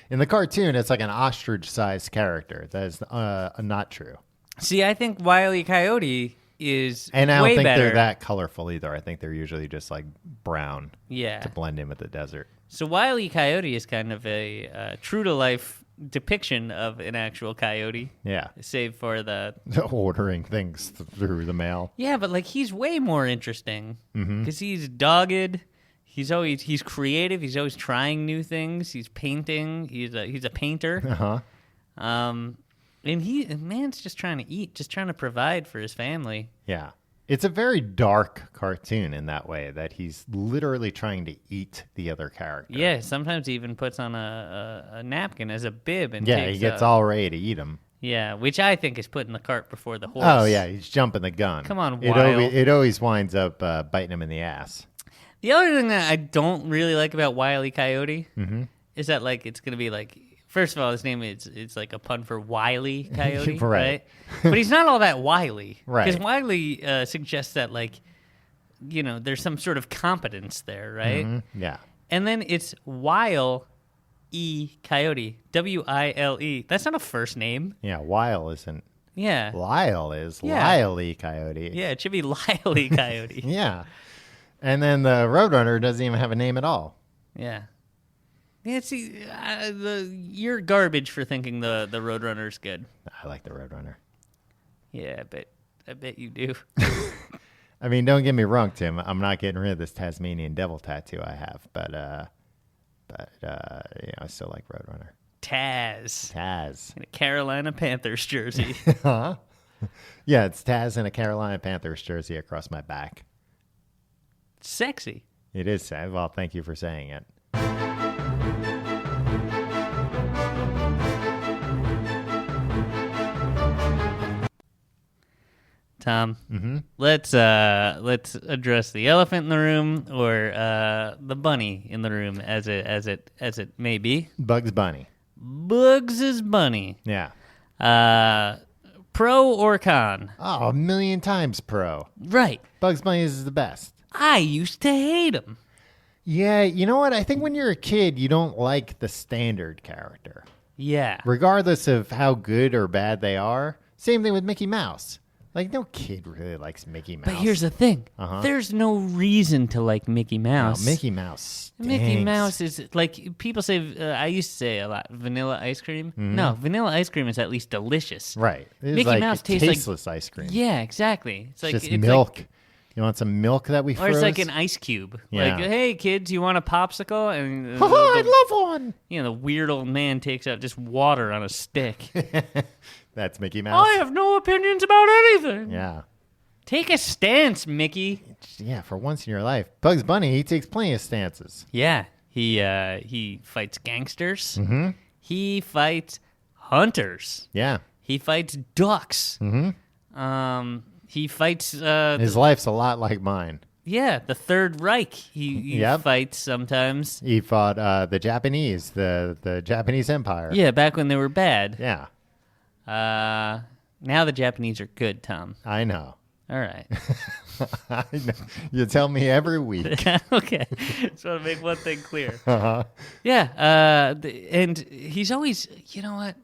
Speaker 2: in the cartoon. It's like an ostrich-sized character. That is not true.
Speaker 3: See, I think Wile E. Coyote is
Speaker 2: And I don't
Speaker 3: way
Speaker 2: think
Speaker 3: better.
Speaker 2: they're that colorful either. I think they're usually just like brown
Speaker 3: Yeah.
Speaker 2: to blend in with the desert.
Speaker 3: So Wile E. Coyote is kind of a true-to-life depiction of an actual coyote,
Speaker 2: Yeah,
Speaker 3: save for the...
Speaker 2: ordering things through the mail.
Speaker 3: Yeah, but like he's way more interesting because he's dogged. He's creative. He's always trying new things. He's painting. He's a painter. And man's just trying to eat, just trying to provide for his family.
Speaker 2: Yeah. It's a very dark cartoon in that way, that he's literally trying to eat the other character.
Speaker 3: Yeah, sometimes he even puts on a napkin as a bib and
Speaker 2: Yeah,
Speaker 3: takes
Speaker 2: he gets all ready to eat him.
Speaker 3: Yeah, which I think is putting the cart before the horse.
Speaker 2: Oh, yeah, he's jumping the gun.
Speaker 3: Come on,
Speaker 2: it
Speaker 3: Wile.
Speaker 2: it always winds up biting him in the ass.
Speaker 3: The other thing that I don't really like about Wile E. Coyote is that like it's gonna be like, first of all, his name it's like a pun for Wile E. Coyote, right? But he's not all that wily,
Speaker 2: right?
Speaker 3: Because Wile suggests that like, you know, there's some sort of competence there, right?
Speaker 2: Yeah.
Speaker 3: And then it's Wile E. Coyote, W-I-L-E. That's not a first name.
Speaker 2: Yeah, Wile isn't.
Speaker 3: Yeah.
Speaker 2: Lyle is.
Speaker 3: Yeah.
Speaker 2: Lyle E. Coyote.
Speaker 3: Yeah, it should be Lyle E. Coyote.
Speaker 2: Yeah. And then the Roadrunner doesn't even have a name at all.
Speaker 3: Yeah. Yeah, see, you're garbage for thinking the Roadrunner's good.
Speaker 2: I like the Roadrunner.
Speaker 3: Yeah, I bet you do.
Speaker 2: I mean, don't get me wrong, Tim. I'm not getting rid of this Tasmanian devil tattoo I have, but I still like Roadrunner.
Speaker 3: Taz. In a Carolina Panthers jersey.
Speaker 2: Huh? Yeah, it's Taz in a Carolina Panthers jersey across my back.
Speaker 3: Sexy.
Speaker 2: It is sad. Well, thank you for saying it.
Speaker 3: Tom, let's address the elephant in the room or the bunny in the room, as it may be.
Speaker 2: Bugs Bunny.
Speaker 3: Bugs' bunny.
Speaker 2: Yeah.
Speaker 3: Pro or con?
Speaker 2: Oh, a million times pro.
Speaker 3: Right.
Speaker 2: Bugs Bunny is the best.
Speaker 3: I used to hate him.
Speaker 2: Yeah, you know what? I think when you're a kid, you don't like the standard character.
Speaker 3: Yeah.
Speaker 2: Regardless of how good or bad they are. Same thing with Mickey Mouse. Like, no kid really likes Mickey Mouse.
Speaker 3: But here's the thing. There's no reason to like Mickey Mouse.
Speaker 2: No, Mickey Mouse stinks.
Speaker 3: Mickey Mouse is, like, people say, I used to say a lot, vanilla ice cream. No, vanilla ice cream is at least delicious.
Speaker 2: Right. It's
Speaker 3: Mickey
Speaker 2: like
Speaker 3: Mouse tastes
Speaker 2: tasteless ice cream.
Speaker 3: Yeah, exactly. It's like
Speaker 2: just
Speaker 3: it's
Speaker 2: milk.
Speaker 3: Like,
Speaker 2: you want some milk that we froze?
Speaker 3: or it's like an ice cube.
Speaker 2: Yeah.
Speaker 3: Like, hey, kids, you want a popsicle? And
Speaker 2: I'd love one.
Speaker 3: You know, the weird old man takes out just water on a stick.
Speaker 2: That's Mickey Mouse.
Speaker 3: I have no opinions about anything.
Speaker 2: Yeah.
Speaker 3: Take a stance, Mickey.
Speaker 2: Yeah, for once in your life. Bugs Bunny, he takes plenty of stances.
Speaker 3: Yeah, he fights gangsters. He fights hunters.
Speaker 2: Yeah.
Speaker 3: He fights ducks. He fights.
Speaker 2: His life's a lot like mine.
Speaker 3: Yeah, the Third Reich. He fights sometimes.
Speaker 2: He fought the Japanese, the Japanese Empire.
Speaker 3: Yeah, back when they were bad.
Speaker 2: Yeah.
Speaker 3: Now the Japanese are good, Tom.
Speaker 2: I know.
Speaker 3: All right.
Speaker 2: I know. You tell me every week.
Speaker 3: Okay. Just want to make one thing clear.
Speaker 2: Uh-huh.
Speaker 3: Yeah. And he's always, you know what?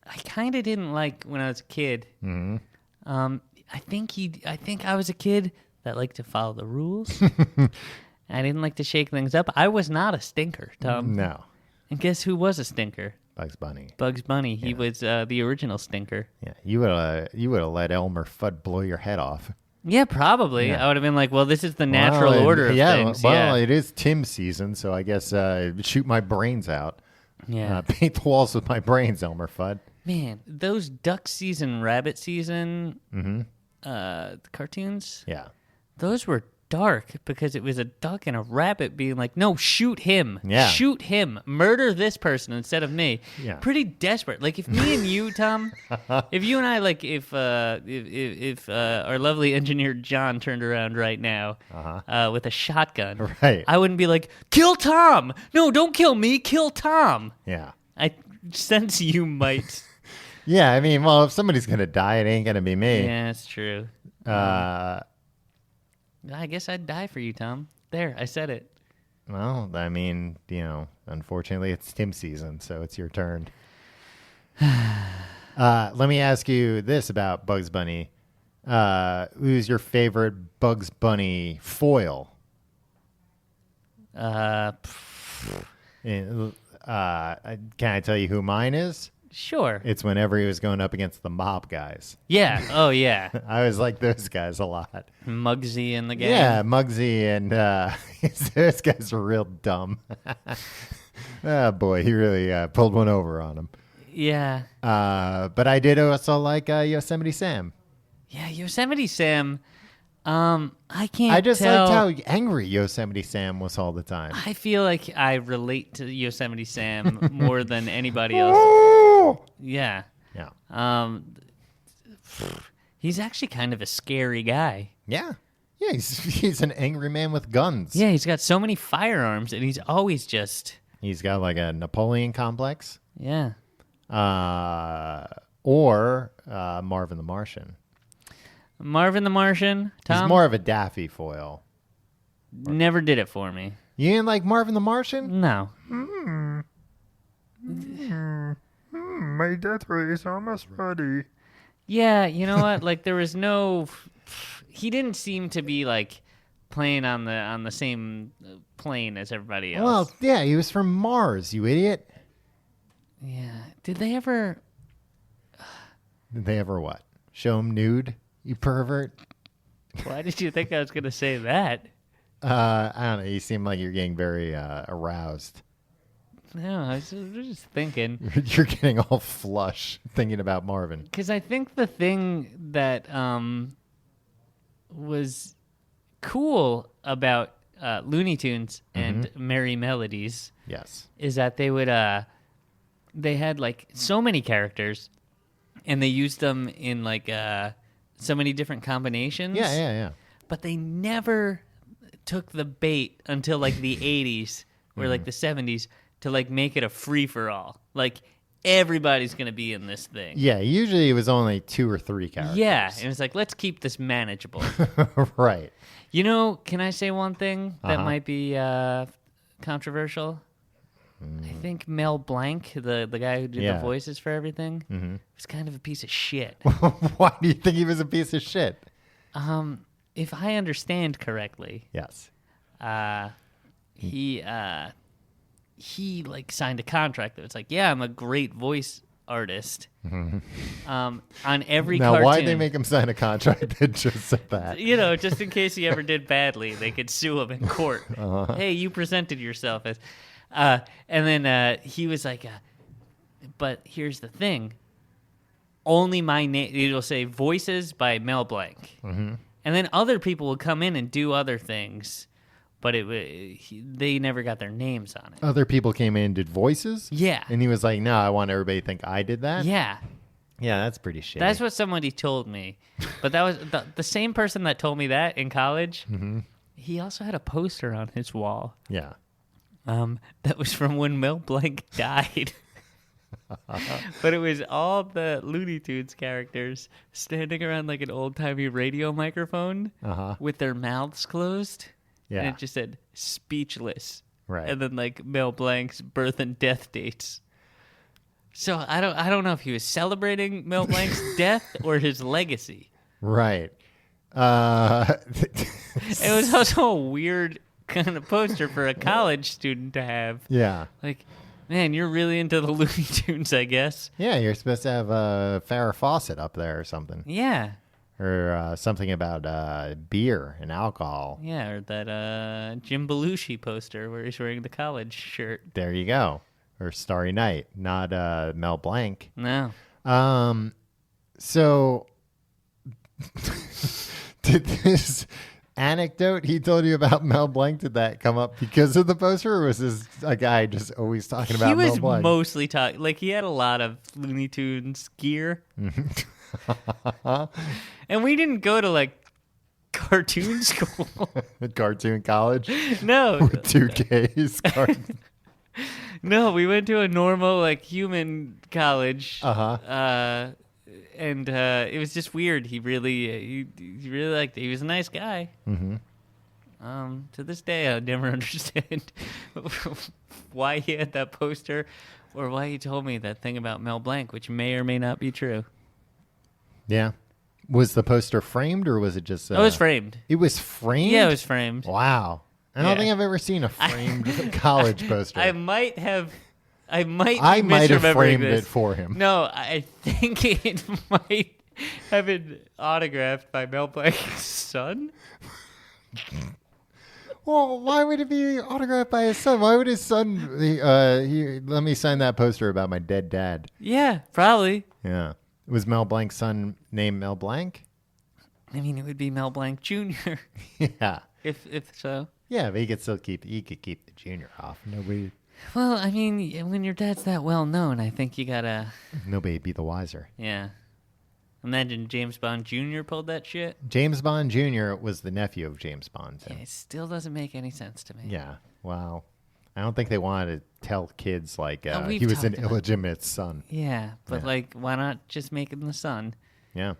Speaker 3: I kind of didn't like when I was a kid. I think I was a kid that liked to follow the rules. I didn't like to shake things up. I was not a stinker, Tom.
Speaker 2: No.
Speaker 3: And guess who was a stinker?
Speaker 2: Bugs Bunny.
Speaker 3: Bugs Bunny. He was the original stinker.
Speaker 2: Yeah. You would have let Elmer Fudd blow your head off.
Speaker 3: Yeah, probably.
Speaker 2: Yeah.
Speaker 3: I would have been like, well, this is the natural order of things.
Speaker 2: Well, it is Tim's season, so I guess shoot my brains out.
Speaker 3: Yeah.
Speaker 2: Paint the walls with my brains, Elmer Fudd.
Speaker 3: Man, those duck season, rabbit season cartoons,
Speaker 2: Yeah.
Speaker 3: those were dark because it was a duck and a rabbit being like, no, shoot him.
Speaker 2: Yeah.
Speaker 3: Shoot him. Murder this person instead of me.
Speaker 2: Yeah.
Speaker 3: Pretty desperate. Like if me and you, Tom, if you and I, like if our lovely engineer John turned around right now with a shotgun,
Speaker 2: Right.
Speaker 3: I wouldn't be like, kill Tom. No, don't kill me. Kill Tom.
Speaker 2: Yeah.
Speaker 3: I sense you might.
Speaker 2: Yeah, I mean, well, if somebody's going to die, it ain't going to be me.
Speaker 3: Yeah, it's true. I guess I'd die for you, Tom. There, I said it.
Speaker 2: Well, I mean, unfortunately, it's Tim season, so it's your turn. Let me ask you this about Bugs Bunny. Who's your favorite Bugs Bunny foil?
Speaker 3: Uh,
Speaker 2: Can I tell you who mine is?
Speaker 3: Sure.
Speaker 2: It's whenever he was going up against the mob guys.
Speaker 3: Yeah. Oh, yeah.
Speaker 2: I always like those guys a lot.
Speaker 3: Muggsy and the gang.
Speaker 2: Yeah, Muggsy and those guys are real dumb. Oh, boy, he really pulled one over on him.
Speaker 3: Yeah.
Speaker 2: But I did also like Yosemite Sam.
Speaker 3: Yeah, Yosemite Sam. I can't
Speaker 2: I just
Speaker 3: tell.
Speaker 2: liked how angry Yosemite Sam was all the time.
Speaker 3: I feel like I relate to Yosemite Sam more than anybody else. Yeah.
Speaker 2: Yeah.
Speaker 3: He's actually kind of a scary guy.
Speaker 2: Yeah. Yeah, he's an angry man with guns.
Speaker 3: Yeah, he's got so many firearms, and he's always just...
Speaker 2: He's got like a Napoleon complex.
Speaker 3: Yeah.
Speaker 2: Or Marvin the Martian.
Speaker 3: Marvin the Martian, Tom?
Speaker 2: He's more of a Daffy foil.
Speaker 3: Never did it for me.
Speaker 2: You didn't like Marvin the Martian?
Speaker 3: No.
Speaker 2: My death ray is almost ready.
Speaker 3: Yeah, you know what? Like there was no... He didn't seem to be like playing on the same plane as everybody else.
Speaker 2: Well, yeah, he was from Mars, you idiot.
Speaker 3: Yeah. Did they ever...
Speaker 2: Did they ever what? Show him nude, you pervert?
Speaker 3: Why did you think I was going to say that?
Speaker 2: I don't know. You seem like you're getting very aroused.
Speaker 3: No, I was just thinking.
Speaker 2: You're getting all flush thinking about Marvin.
Speaker 3: Because I think the thing that was cool about Looney Tunes and Merry Melodies
Speaker 2: Yes.
Speaker 3: is that they would they had like so many characters and they used them in like so many different combinations.
Speaker 2: Yeah.
Speaker 3: But they never took the bait until like the 80s or like the 70s to like make it a free-for-all. Like everybody's going to be in this thing.
Speaker 2: Yeah, usually it was only 2 or 3 characters.
Speaker 3: Yeah, and it's like, let's keep this manageable.
Speaker 2: Right.
Speaker 3: You know, can I say one thing that might be controversial? I think Mel Blanc, the guy who did the voices for everything, was kind of a piece of shit.
Speaker 2: Why do you think he was a piece of shit?
Speaker 3: If I understand correctly,
Speaker 2: Yes.
Speaker 3: he like signed a contract that was like, yeah, I'm a great voice artist. On every
Speaker 2: Now,
Speaker 3: cartoon.
Speaker 2: why'd they make him sign a contract that just said that?
Speaker 3: You know, just in case he ever did badly, they could sue him in court. Hey, you presented yourself as... and then he was like, but here's the thing. Only my name... It'll say voices by Mel Blanc. And then other people will come in and do other things, but they never got their names on it.
Speaker 2: Other people came in and did voices?
Speaker 3: Yeah.
Speaker 2: And he was like, no, I want everybody to think I did that?
Speaker 3: Yeah.
Speaker 2: Yeah, that's pretty shitty.
Speaker 3: That's what somebody told me. But that was the same person that told me that in college. He also had a poster on his wall.
Speaker 2: Yeah.
Speaker 3: That was from when Mel Blanc died. But it was all the Looney Tunes characters standing around like an old-timey radio microphone with their mouths closed.
Speaker 2: Yeah.
Speaker 3: And it just said, speechless.
Speaker 2: Right.
Speaker 3: And then like Mel Blanc's birth and death dates. So I don't know if he was celebrating Mel Blanc's death or his legacy.
Speaker 2: Right.
Speaker 3: It was also a weird kind of poster for a college student to have.
Speaker 2: Yeah.
Speaker 3: Like, man, you're really into the Looney Tunes, I guess.
Speaker 2: Yeah, you're supposed to have Farrah Fawcett up there or something.
Speaker 3: Yeah.
Speaker 2: or something about beer and alcohol.
Speaker 3: Yeah, or that Jim Belushi poster where he's wearing the college shirt.
Speaker 2: There you go. Or Starry Night, not Mel Blanc.
Speaker 3: No.
Speaker 2: So did this anecdote he told you about Mel Blanc, did that come up because of the poster, or was this a guy just always talking about Mel Blanc?
Speaker 3: He was mostly talking, like he had a lot of Looney Tunes gear. And we didn't go to like cartoon school.
Speaker 2: Cartoon college?
Speaker 3: No.
Speaker 2: With 2Ks.
Speaker 3: No, we went to a normal like human college.
Speaker 2: Uh-huh.
Speaker 3: And it was just weird. He really liked it. He was a nice guy.
Speaker 2: Mm-hmm.
Speaker 3: To this day, I never understand why he had that poster or why he told me that thing about Mel Blanc, which may or may not be true.
Speaker 2: Yeah. Was the poster framed or was it just...
Speaker 3: it was framed.
Speaker 2: It was framed?
Speaker 3: Yeah, it was framed.
Speaker 2: Wow. I don't think I've ever seen a framed college poster.
Speaker 3: I might have
Speaker 2: framed it for him.
Speaker 3: No, I think it might have been autographed by Mel Blanc's son.
Speaker 2: Well, why would it be autographed by his son? Why would his son let me sign that poster about my dead dad?
Speaker 3: Yeah, probably.
Speaker 2: Yeah. Was Mel Blanc's son named Mel Blanc?
Speaker 3: I mean, it would be Mel Blanc Jr.
Speaker 2: Yeah.
Speaker 3: If so.
Speaker 2: Yeah, but he could keep the junior off. Nobody.
Speaker 3: Well, I mean, when your dad's that well known, I think you gotta.
Speaker 2: Nobody'd be the wiser.
Speaker 3: Yeah. Imagine James Bond Jr. pulled that shit.
Speaker 2: James Bond Jr. was the nephew of James Bond. So.
Speaker 3: Yeah, it still doesn't make any sense to me.
Speaker 2: Yeah. Wow. I don't think they wanted to tell kids like
Speaker 3: we've
Speaker 2: he was an
Speaker 3: talked about
Speaker 2: illegitimate son.
Speaker 3: Yeah, but like, why not just make him the son?
Speaker 2: Yeah.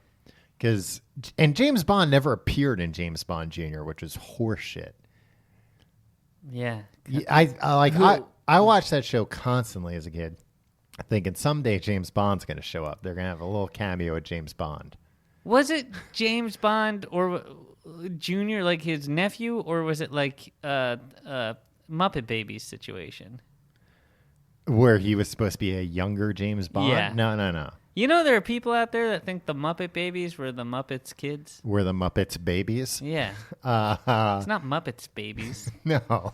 Speaker 2: And James Bond never appeared in James Bond Jr., which is horseshit.
Speaker 3: Yeah.
Speaker 2: I watched that show constantly as a kid, thinking someday James Bond's going to show up. They're going to have a little cameo at James Bond.
Speaker 3: Was it James Bond or Junior, like his nephew, or was it like Muppet Babies situation?
Speaker 2: Where he was supposed to be a younger James Bond?
Speaker 3: Yeah.
Speaker 2: No.
Speaker 3: You know, there are people out there that think the Muppet Babies were the Muppets kids.
Speaker 2: Were the Muppets babies?
Speaker 3: Yeah. It's not Muppets Babies.
Speaker 2: No.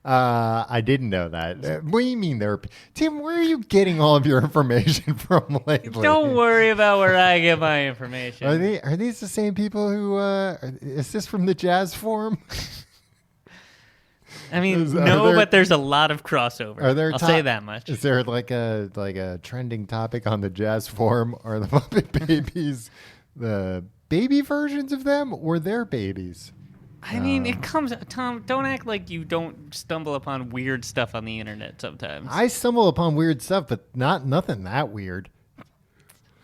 Speaker 2: I didn't know that. What do you mean there? Tim, where are you getting all of your information from lately?
Speaker 3: Don't worry about where I get my information.
Speaker 2: Are these the same people who... is this from the Jazz Forum?
Speaker 3: I mean, but there's a lot of crossover. I'll say that much.
Speaker 2: Is there like a trending topic on the Jazz Forum? Are the Muppet Babies the baby versions of them or their babies?
Speaker 3: I mean, it comes... Tom, don't act like you don't stumble upon weird stuff on the internet sometimes.
Speaker 2: I stumble upon weird stuff, but nothing that weird.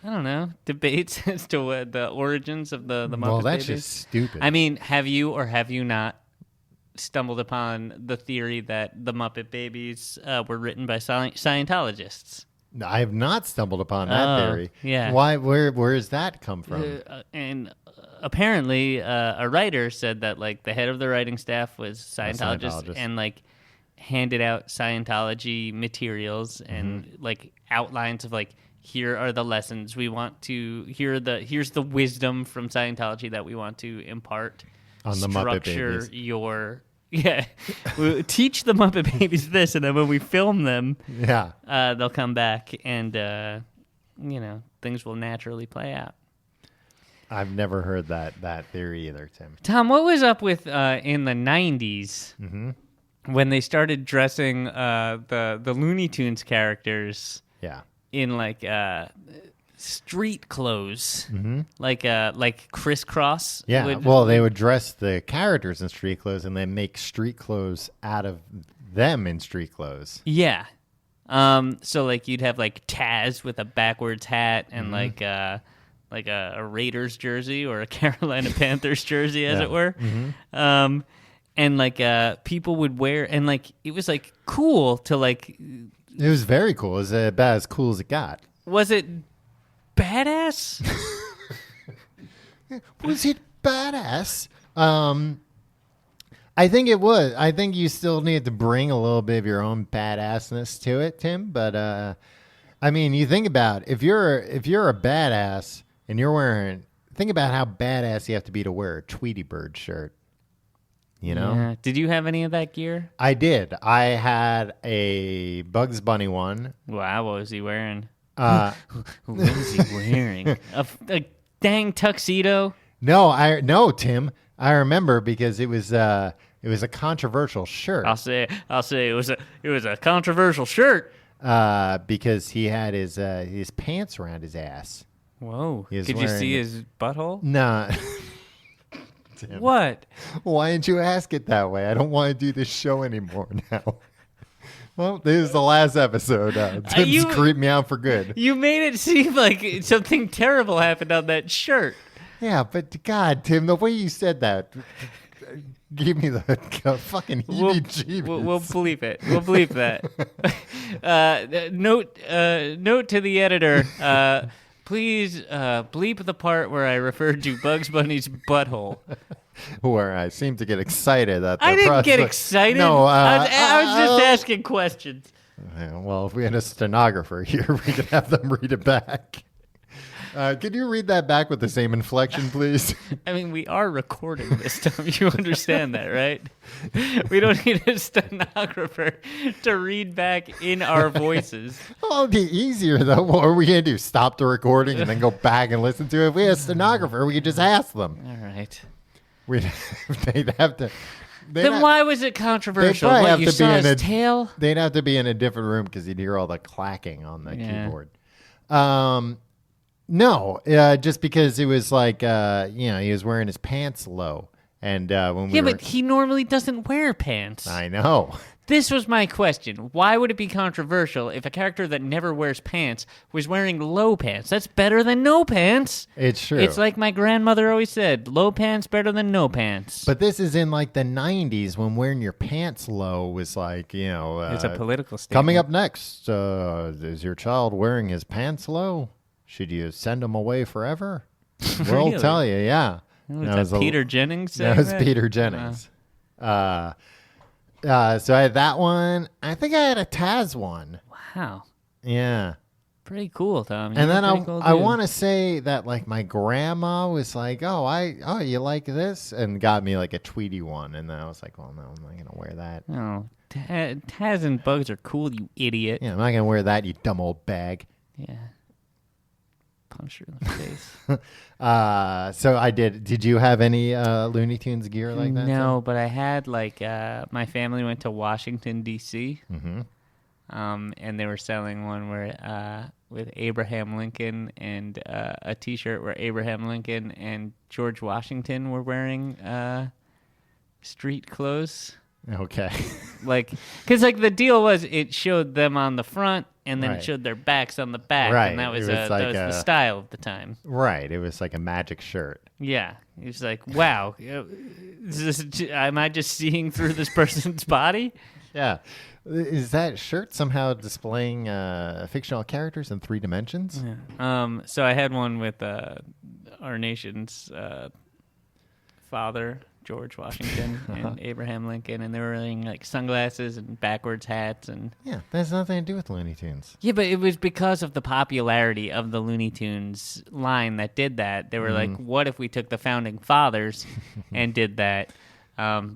Speaker 3: I don't know. Debates as to what the origins of the Muppet
Speaker 2: Well, that's
Speaker 3: Babies.
Speaker 2: just stupid.
Speaker 3: I mean, have you or have you not stumbled upon the theory that the Muppet Babies were written by Scientologists?
Speaker 2: No, I have not stumbled upon that theory.
Speaker 3: Yeah.
Speaker 2: Why? Where does that come from?
Speaker 3: And apparently, a writer said that like the head of the writing staff was Scientologist and like handed out Scientology materials and like outlines of like, here are the lessons we want to. Here's the wisdom from Scientology that we want to impart
Speaker 2: On the Muppet Babies.
Speaker 3: We'll teach the Muppet Babies this, and then when we film them, they'll come back, and things will naturally play out.
Speaker 2: I've never heard that theory either, Tim.
Speaker 3: Tom, what was up with in the 90s when they started dressing the Looney Tunes characters in like street clothes, like crisscross?
Speaker 2: Yeah, they would dress the characters in street clothes and then make street clothes out of them in street clothes.
Speaker 3: Yeah. So like you'd have like Taz with a backwards hat and like a Raiders jersey or a Carolina Panthers jersey, as it were. And like people would wear, and like it was like cool to like.
Speaker 2: It was very cool. It was about as cool as it got.
Speaker 3: Was it badass?
Speaker 2: Was it badass? I think it was. I think you still need to bring a little bit of your own badassness to it, Tim. But I mean, you think about it, if you're a badass and you're wearing think about how badass you have to be to wear a Tweety Bird shirt. You know?
Speaker 3: Yeah. Did you have any of that gear?
Speaker 2: I did. I had a Bugs Bunny one.
Speaker 3: Wow, what was he wearing?
Speaker 2: Uh,
Speaker 3: What was he wearing? A dang tuxedo?
Speaker 2: No, Tim. I remember because it was a controversial shirt.
Speaker 3: I'll say it was a controversial shirt.
Speaker 2: Because he had his pants around his ass.
Speaker 3: Whoa!
Speaker 2: He was
Speaker 3: Could you
Speaker 2: wearing-
Speaker 3: see his butthole?
Speaker 2: Nah. Tim,
Speaker 3: What?
Speaker 2: why didn't you ask it that way? I don't want to do this show anymore now. Well, this is the last episode. Tim's
Speaker 3: you-
Speaker 2: creeped me out for good.
Speaker 3: You made it seem like something terrible happened on that shirt.
Speaker 2: Yeah, but God, Tim, the way you said that gave me the fucking heebie-jeebies.
Speaker 3: We'll bleep it. We'll bleep that. Note to the editor. Please bleep the part where I referred to Bugs Bunny's butthole.
Speaker 2: Where I seem to get excited at the
Speaker 3: I didn't get
Speaker 2: prospect-
Speaker 3: excited.
Speaker 2: No,
Speaker 3: I was just asking questions.
Speaker 2: Yeah, well, if we had a stenographer here, we could have them read it back. Could you read that back with the same inflection, please?
Speaker 3: I mean, we are recording this time. You understand that, right? We don't need a stenographer to read back in our voices.
Speaker 2: Well, it'd be easier, though. What are we going to do? Stop the recording and then go back and listen to it? If we had a stenographer, we could just ask them.
Speaker 3: All right.
Speaker 2: They'd have to...
Speaker 3: Then why was it controversial?
Speaker 2: probably
Speaker 3: What,
Speaker 2: have
Speaker 3: you
Speaker 2: to be
Speaker 3: saw
Speaker 2: in
Speaker 3: his
Speaker 2: a-
Speaker 3: tail?
Speaker 2: They'd have to be in a different room because you'd hear all the clacking on the
Speaker 3: Yeah.
Speaker 2: keyboard. No, just because it was like, he was wearing his pants low. And when we
Speaker 3: Yeah,
Speaker 2: were...
Speaker 3: but he normally doesn't wear pants.
Speaker 2: I know.
Speaker 3: This was my question. Why would it be controversial if a character that never wears pants was wearing low pants? That's better than no pants.
Speaker 2: It's true.
Speaker 3: It's like my grandmother always said, low pants better than no pants.
Speaker 2: But this is in like the 90s when wearing your pants low was like,
Speaker 3: it's a political statement.
Speaker 2: coming up next, is your child wearing his pants low? Should you send him away forever? We'll
Speaker 3: Really?
Speaker 2: tell you, yeah.
Speaker 3: Was that Peter Jennings saying
Speaker 2: That was
Speaker 3: that?
Speaker 2: Peter Jennings. So I had that one. I think I had a Taz one.
Speaker 3: Wow.
Speaker 2: Yeah.
Speaker 3: Pretty cool, Tom.
Speaker 2: And then I
Speaker 3: want
Speaker 2: want to say that like my grandma was like, oh, you like this? And got me like a Tweety one. And then I was like, well, no, I'm not going to wear that.
Speaker 3: Oh, Taz and Bugs are cool, you idiot.
Speaker 2: Yeah, I'm not going to wear that, you dumb old bag.
Speaker 3: Yeah. Punch her in the face.
Speaker 2: So I did. Did you have any Looney Tunes gear like that?
Speaker 3: No, but I had like my family went to Washington D.C.
Speaker 2: Mm-hmm.
Speaker 3: And they were selling one where with Abraham Lincoln and a T-shirt where Abraham Lincoln and George Washington were wearing street clothes.
Speaker 2: Okay.
Speaker 3: Like, because like the deal was it showed them on the front and then
Speaker 2: Right.
Speaker 3: it showed their backs on the back,
Speaker 2: Right.
Speaker 3: and that was,
Speaker 2: It was
Speaker 3: that
Speaker 2: like
Speaker 3: was the
Speaker 2: a-
Speaker 3: style of the time.
Speaker 2: Right. It was like a magic shirt.
Speaker 3: Yeah, it was like, wow, am I just seeing through this person's body?
Speaker 2: Yeah. Is that shirt somehow displaying fictional characters in 3 dimensions?
Speaker 3: So I had one with our nation's father, George Washington, and Abraham Lincoln, and they were wearing like sunglasses and backwards hats and.
Speaker 2: Yeah, that has nothing to do with Looney Tunes.
Speaker 3: Yeah, but it was because of the popularity of the Looney Tunes line that did that. They were like, what if we took the founding fathers and did that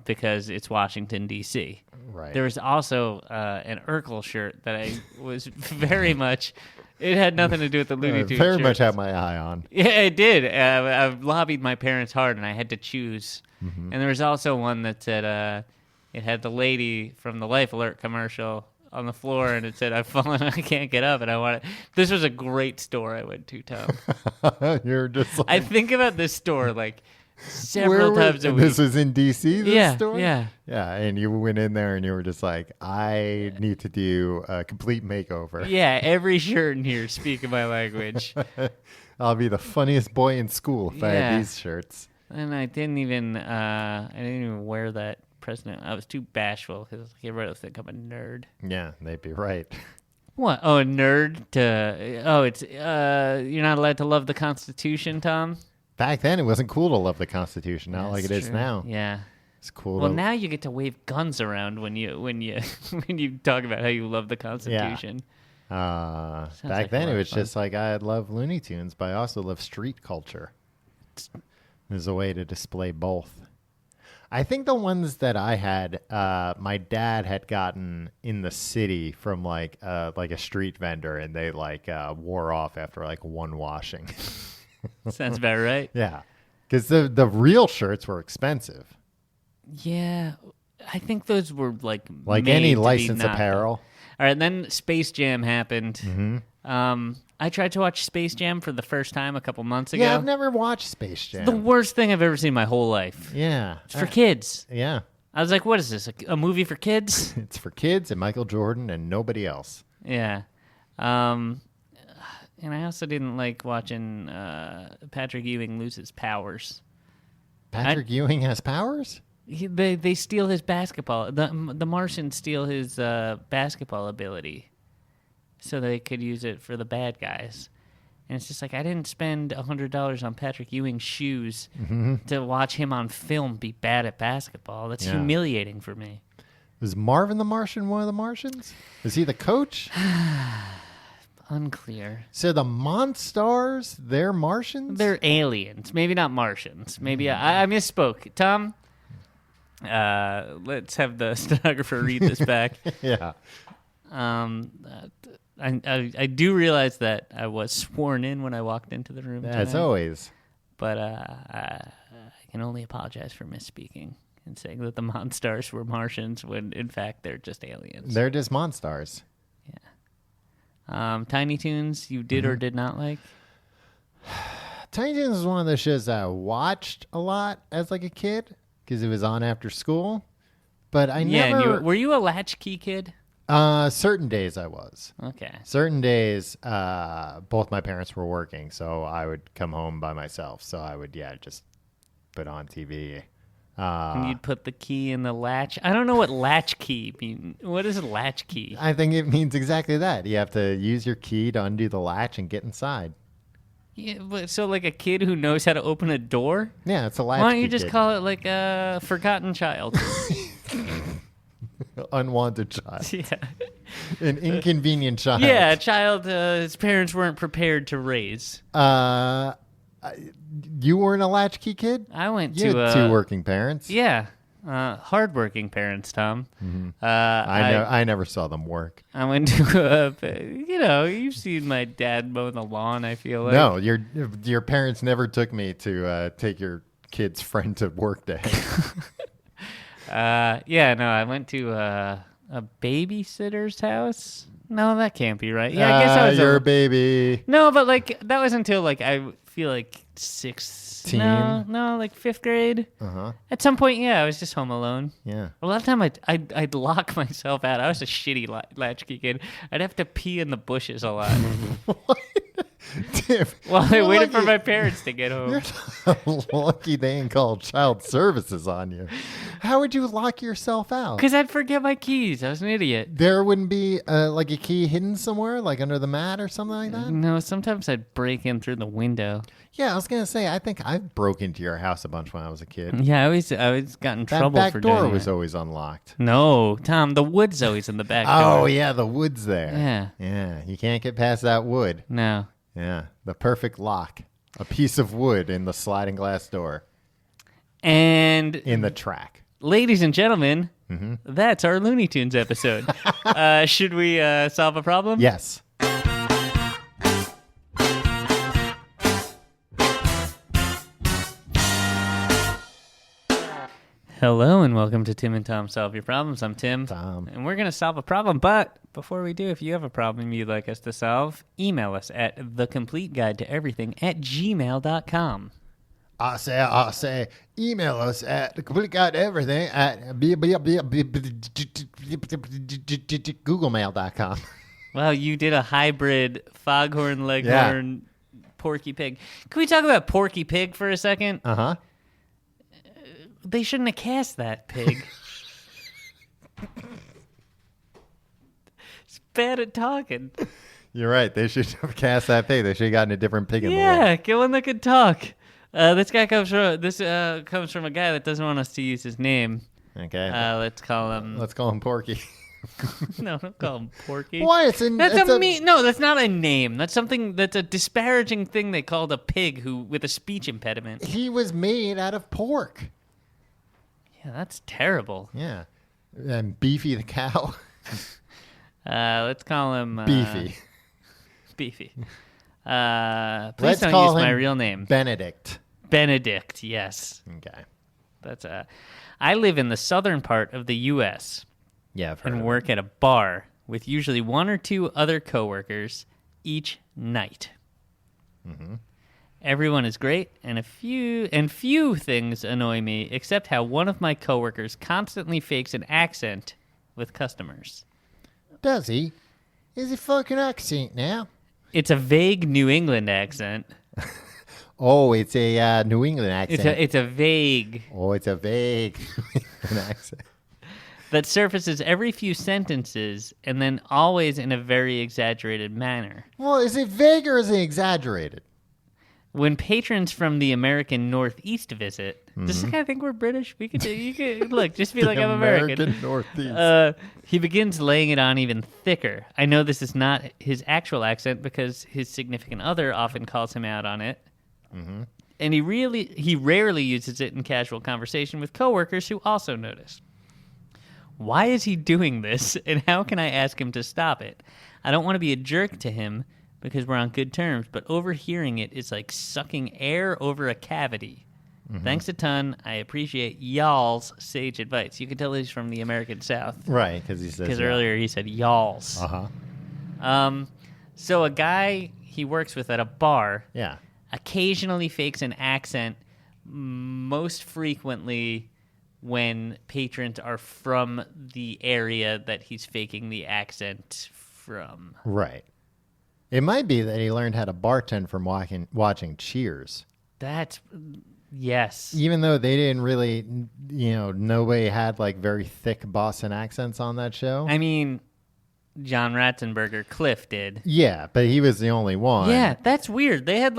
Speaker 3: because it's Washington, D.C.?
Speaker 2: Right.
Speaker 3: There was also an Urkel shirt that I was very much... It had nothing to do with the Looney Tunes
Speaker 2: very
Speaker 3: shirts.
Speaker 2: much had my eye on.
Speaker 3: Yeah, it did. I lobbied my parents hard, and I had to choose. And there was also one that said, it had the lady from the Life Alert commercial on the floor, and it said, I've fallen, I can't get up, and I want it. This was a great store I went to, Tom.
Speaker 2: You're just like...
Speaker 3: I think about this store, like, several times a
Speaker 2: and
Speaker 3: week.
Speaker 2: This was in D.C., this store?
Speaker 3: Yeah.
Speaker 2: Yeah, and you went in there and you were just like, I need to do a complete makeover.
Speaker 3: Yeah, every shirt in here, speaking my language.
Speaker 2: I'll be the funniest boy in school if I
Speaker 3: Yeah.
Speaker 2: had these shirts.
Speaker 3: And I didn't even wear that president. I was too bashful because everybody will think I'm a nerd.
Speaker 2: Yeah, they'd be right.
Speaker 3: What? Oh, a nerd it's you're not allowed to love the Constitution, Tom?
Speaker 2: Back then, it wasn't cool to love the Constitution, not like it
Speaker 3: That's
Speaker 2: is
Speaker 3: true.
Speaker 2: now.
Speaker 3: Yeah.
Speaker 2: It's cool.
Speaker 3: Well,
Speaker 2: to...
Speaker 3: now you get to wave guns around when you when you talk about how you love the Constitution.
Speaker 2: back
Speaker 3: like a
Speaker 2: then,
Speaker 3: lot
Speaker 2: it
Speaker 3: of
Speaker 2: was
Speaker 3: fun.
Speaker 2: just like I love Looney Tunes, but I also love street culture. There's a way to display both. I think the ones that I had, my dad had gotten in the city from like a street vendor, and they wore off after like one washing.
Speaker 3: Sounds about right.
Speaker 2: Yeah, because the real shirts were expensive.
Speaker 3: Yeah, I think those were like
Speaker 2: any licensed apparel.
Speaker 3: All right, then Space Jam happened.
Speaker 2: Mm-hmm.
Speaker 3: I tried to watch Space Jam for the first time a couple months ago.
Speaker 2: Yeah, I've never watched Space Jam.
Speaker 3: It's the worst thing I've ever seen in my whole life.
Speaker 2: Yeah.
Speaker 3: It's for kids.
Speaker 2: Yeah.
Speaker 3: I was like, what is this, a movie for kids?
Speaker 2: It's for kids and Michael Jordan and nobody else.
Speaker 3: Yeah. And I also didn't like watching Patrick Ewing lose his powers.
Speaker 2: Patrick Ewing has powers?
Speaker 3: They steal his basketball. The Martians steal his basketball ability so they could use it for the bad guys. And it's just like, I didn't spend $100 on Patrick Ewing's shoes to watch him on film be bad at basketball. That's humiliating for me.
Speaker 2: Is Marvin the Martian one of the Martians? Is he the coach?
Speaker 3: Unclear.
Speaker 2: So the Monstars, they're Martians?
Speaker 3: They're aliens. Maybe not Martians. Maybe I misspoke. Tom, let's have the stenographer read this back.
Speaker 2: Yeah.
Speaker 3: I do realize that I was sworn in when I walked into the room
Speaker 2: As
Speaker 3: tonight,
Speaker 2: always.
Speaker 3: but I can only apologize for misspeaking and saying that the Monstars were Martians when in fact they're just aliens.
Speaker 2: They're just Monstars.
Speaker 3: Yeah. Tiny Toons, you did or did not like?
Speaker 2: Tiny Toons is one of those shows that I watched a lot as like a kid because it was on after school. But I never...
Speaker 3: were you a latchkey kid?
Speaker 2: Certain days I was.
Speaker 3: Okay.
Speaker 2: Certain days, both my parents were working, so I would come home by myself. So I would, just put on TV.
Speaker 3: And you'd put the key in the latch. I don't know what latchkey means. What is a latchkey?
Speaker 2: I think it means exactly that. You have to use your key to undo the latch and get inside.
Speaker 3: Yeah, but so like a kid who knows how to open a door?
Speaker 2: Yeah, it's a latch.
Speaker 3: Why don't you just call it like a forgotten child?
Speaker 2: Unwanted child.
Speaker 3: Yeah.
Speaker 2: An inconvenient child.
Speaker 3: Yeah, a child his parents weren't prepared to raise.
Speaker 2: You weren't a latchkey kid?
Speaker 3: I went
Speaker 2: You
Speaker 3: to
Speaker 2: had two working parents.
Speaker 3: Yeah. Hardworking parents, Tom.
Speaker 2: Mm-hmm. I never saw them work.
Speaker 3: I went to, you've seen my dad mow the lawn, I feel like.
Speaker 2: No, your parents never took me to take your kid's friend to work day.
Speaker 3: I went to a babysitter's house. No, that can't be right. Yeah, I guess I was
Speaker 2: your baby.
Speaker 3: No, but like that was until like I feel like sixth.
Speaker 2: Teen?
Speaker 3: No, like fifth grade.
Speaker 2: Uh-huh.
Speaker 3: At some point, I was just home alone.
Speaker 2: Yeah.
Speaker 3: A lot of time I'd lock myself out. I was a shitty latchkey kid. I'd have to pee in the bushes a lot.
Speaker 2: What? Tim,
Speaker 3: While I waited for my parents to get home.
Speaker 2: You're lucky they ain't called child services on you. How would you lock yourself out?
Speaker 3: Because I'd forget my keys. I was an idiot.
Speaker 2: There wouldn't be like a key hidden somewhere, like under the mat or something like that?
Speaker 3: No, sometimes I'd break in through the window.
Speaker 2: Yeah, I was going to say, I think I broke into your house a bunch when I was a kid.
Speaker 3: Yeah, I always got in trouble
Speaker 2: that
Speaker 3: for
Speaker 2: back door
Speaker 3: doing
Speaker 2: was
Speaker 3: it.
Speaker 2: always unlocked.
Speaker 3: No, Tom, the wood's always in the back door.
Speaker 2: Oh, yeah, the wood's there.
Speaker 3: Yeah.
Speaker 2: Yeah, you can't get past that wood.
Speaker 3: No.
Speaker 2: Yeah, the perfect lock. A piece of wood in the sliding glass door.
Speaker 3: And
Speaker 2: in the track.
Speaker 3: Ladies and gentlemen, that's our Looney Tunes episode. Should we solve a problem?
Speaker 2: Yes.
Speaker 3: Hello and welcome to Tim and Tom Solve Your Problems. I'm Tim.
Speaker 2: Tom.
Speaker 3: And we're going to solve a problem. But before we do, if you have a problem you'd like us to solve, email us at thecompleteguidetoeverything@gmail.com.
Speaker 2: I say, email us at thecompleteguideeverything at googlemail.com.
Speaker 3: Wow, you did a hybrid foghorn, leghorn, Porky Pig. Can we talk about Porky Pig for a second?
Speaker 2: Uh-huh.
Speaker 3: They shouldn't have cast that pig. It's bad at talking.
Speaker 2: You're right. They should have cast that pig. They should have gotten a different pig in the
Speaker 3: Yeah,
Speaker 2: world.
Speaker 3: get one that could talk. This comes from a guy that doesn't want us to use his name.
Speaker 2: Okay.
Speaker 3: Let's call him
Speaker 2: Let's call him Porky.
Speaker 3: No, don't call him Porky.
Speaker 2: Why?
Speaker 3: That's No, that's not a name. That's something. That's a disparaging thing they called a pig who with a speech impediment.
Speaker 2: He was made out of pork.
Speaker 3: Yeah, that's terrible.
Speaker 2: Yeah. And Beefy the cow.
Speaker 3: Let's call him
Speaker 2: Beefy.
Speaker 3: Beefy. Please
Speaker 2: Let's
Speaker 3: don't
Speaker 2: call
Speaker 3: use
Speaker 2: him
Speaker 3: my real name.
Speaker 2: Benedict.
Speaker 3: Benedict. Yes.
Speaker 2: Okay.
Speaker 3: That's I live in the southern part of the U.S.
Speaker 2: Yeah, I've heard
Speaker 3: and
Speaker 2: of
Speaker 3: work at a bar with usually one or two other coworkers each night.
Speaker 2: Mm-hmm.
Speaker 3: Everyone is great, and few things annoy me, except how one of my coworkers constantly fakes an accent with customers.
Speaker 2: Does he? Is he fucking accent now?
Speaker 3: It's a vague New England accent.
Speaker 2: Oh, it's a New England accent.
Speaker 3: It's a vague.
Speaker 2: Oh, it's a vague New England accent.
Speaker 3: That surfaces every few sentences and then always in a very exaggerated manner.
Speaker 2: Well, is it vague or is it exaggerated?
Speaker 3: When patrons from the American Northeast visit, does this guy think we're British? You could look, just be like, I'm American.
Speaker 2: Northeast.
Speaker 3: He begins laying it on even thicker. I know this is not his actual accent because his significant other often calls him out on it. Mm-hmm. And he rarely uses it in casual conversation with coworkers who also notice. Why is he doing this, and how can I ask him to stop it? I don't want to be a jerk to him because we're on good terms, but overhearing it is like sucking air over a cavity. Mm-hmm. Thanks a ton. I appreciate y'all's sage advice. You can tell he's from the American South.
Speaker 2: Right, because he says
Speaker 3: Because earlier he said y'all's.
Speaker 2: Uh-huh.
Speaker 3: So a guy he works with at a bar
Speaker 2: Yeah.
Speaker 3: occasionally fakes an accent, most frequently when patrons are from the area that he's faking the accent from.
Speaker 2: Right. It might be that he learned how to bartend from watching Cheers.
Speaker 3: Yes.
Speaker 2: Even though they didn't really, nobody had like very thick Boston accents on that show.
Speaker 3: I mean, John Ratzenberger, Cliff did.
Speaker 2: Yeah, but he was the only one.
Speaker 3: Yeah, that's weird. They had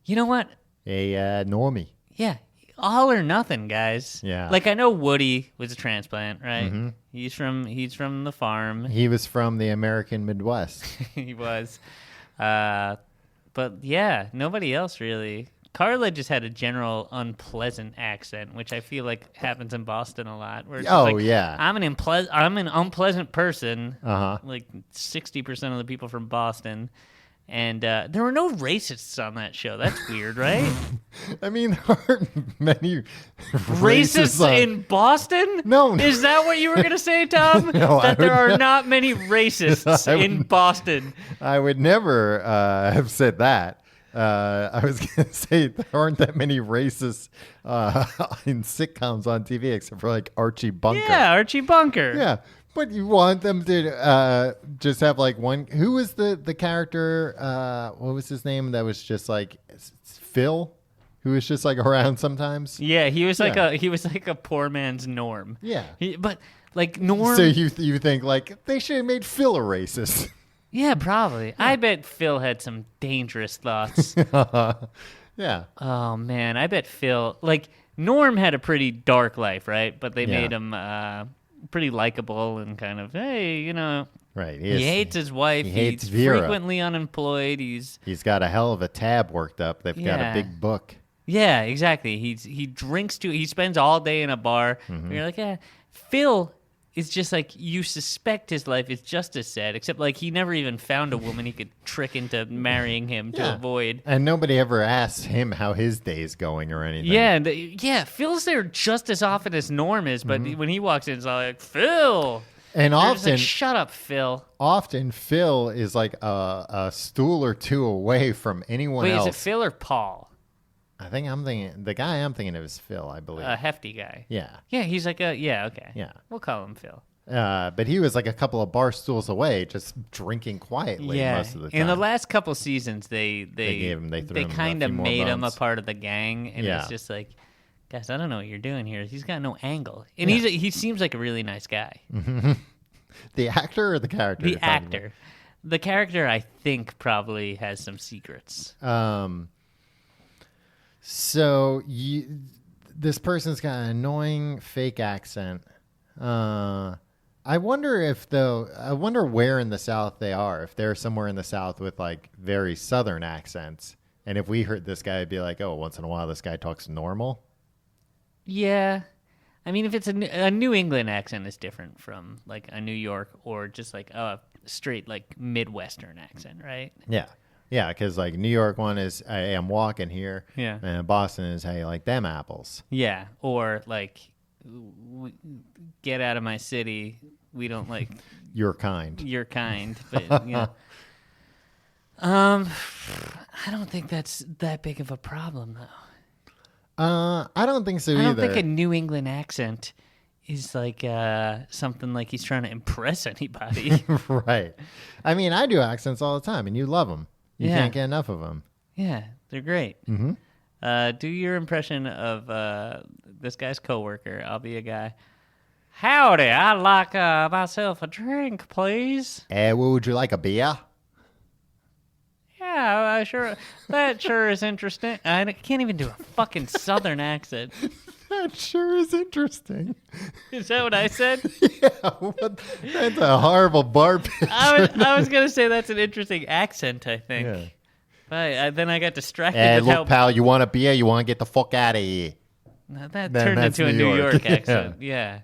Speaker 3: you know what?
Speaker 2: A normie.
Speaker 3: Yeah. All or nothing, guys.
Speaker 2: Yeah.
Speaker 3: Like I know Woody was a transplant, right?
Speaker 2: Mm-hmm.
Speaker 3: He's from the farm.
Speaker 2: He was from the American Midwest.
Speaker 3: He was. But yeah, nobody else really. Carla just had a general unpleasant accent, which I feel like happens in Boston a lot. Where it's just
Speaker 2: yeah.
Speaker 3: I'm an unpleasant person.
Speaker 2: Uh-huh.
Speaker 3: Like 60% of the people from Boston. And there were no racists on that show. That's weird, right?
Speaker 2: I mean, there aren't many
Speaker 3: racists in Boston?
Speaker 2: No.
Speaker 3: Is that what you were going to say, Tom?
Speaker 2: No,
Speaker 3: that there are not many racists in Boston.
Speaker 2: I would never have said that. I was going to say there aren't that many racists in sitcoms on TV except for like Archie Bunker.
Speaker 3: Yeah, Archie Bunker.
Speaker 2: Yeah. But you want them to just have like one. Who was the character? What was his name? That was just like Phil, who was just like around sometimes.
Speaker 3: Yeah, he was like a poor man's Norm.
Speaker 2: Yeah,
Speaker 3: but like Norm.
Speaker 2: So you think like they should have made Phil a racist?
Speaker 3: Yeah, probably. Yeah. I bet Phil had some dangerous thoughts.
Speaker 2: Yeah.
Speaker 3: Oh man, I bet Phil Norm had a pretty dark life, right? But they made him pretty likable and kind of, hey,
Speaker 2: right.
Speaker 3: He hates his wife.
Speaker 2: He's
Speaker 3: Vera. Frequently unemployed. He's
Speaker 2: got a hell of a tab worked up. They've got a big book.
Speaker 3: Yeah, exactly. He drinks he spends all day in a bar. Mm-hmm. You're like, Phil is just like, you suspect his life is just as sad, except like he never even found a woman he could trick into marrying him to avoid. And
Speaker 2: nobody ever asks him how his day's going or anything.
Speaker 3: Yeah, Phil's there just as often as Norm is, but when he walks in, it's all like, Phil!
Speaker 2: And often,
Speaker 3: shut up, Phil.
Speaker 2: Often, Phil is like a stool or two away from anyone else.
Speaker 3: Wait, is it Phil or Paul?
Speaker 2: The guy I'm thinking of is Phil, I believe.
Speaker 3: A hefty guy.
Speaker 2: Yeah.
Speaker 3: Yeah, he's like okay.
Speaker 2: Yeah.
Speaker 3: We'll call him Phil.
Speaker 2: But he was like a couple of bar stools away, just drinking quietly most of the time.
Speaker 3: In the last couple seasons, they kind of made him a part of the gang, and it's just like, guys, I don't know what you're doing here. He's got no angle, and he seems like a really nice guy.
Speaker 2: The actor or the character?
Speaker 3: The actor. The character, I think, probably has some secrets.
Speaker 2: So this person's got an annoying fake accent. I wonder where in the South they are. If they're somewhere in the South with like very Southern accents, and if we heard this guy, it'd be like, oh, once in a while this guy talks normal.
Speaker 3: Yeah. I mean, if it's a New England accent is different from like a New York or just like a straight like Midwestern accent, right?
Speaker 2: Yeah. Yeah, because like New York one is, hey, I'm walking here.
Speaker 3: Yeah.
Speaker 2: And Boston is, hey, like them apples.
Speaker 3: Yeah. Or like, get out of my city. We don't like
Speaker 2: Your kind.
Speaker 3: your kind. But, I don't think that's that big of a problem, though.
Speaker 2: I don't think so either.
Speaker 3: I don't think a New England accent is like something like he's trying to impress anybody.
Speaker 2: Right. I mean, I do accents all the time, and you love them. You
Speaker 3: Yeah.
Speaker 2: can't get enough of them.
Speaker 3: Yeah, they're great.
Speaker 2: Mm-hmm.
Speaker 3: Do your impression of this guy's coworker. I'll be a guy. Howdy, I'd like myself a drink, please.
Speaker 2: What would you like, a beer?
Speaker 3: Yeah, sure. That sure is interesting. I can't even do a fucking Southern accent.
Speaker 2: That sure is interesting.
Speaker 3: Is that what I said?
Speaker 2: That's a horrible bar pitch.
Speaker 3: I was going to say that's an interesting accent, I think.
Speaker 2: Yeah.
Speaker 3: But then I got distracted
Speaker 2: Hey,
Speaker 3: with
Speaker 2: look,
Speaker 3: how
Speaker 2: pal, you want a beer? You want to get the fuck out of here?
Speaker 3: that
Speaker 2: Then
Speaker 3: turned
Speaker 2: that's
Speaker 3: into a
Speaker 2: New
Speaker 3: New
Speaker 2: York.
Speaker 3: York accent. Yeah.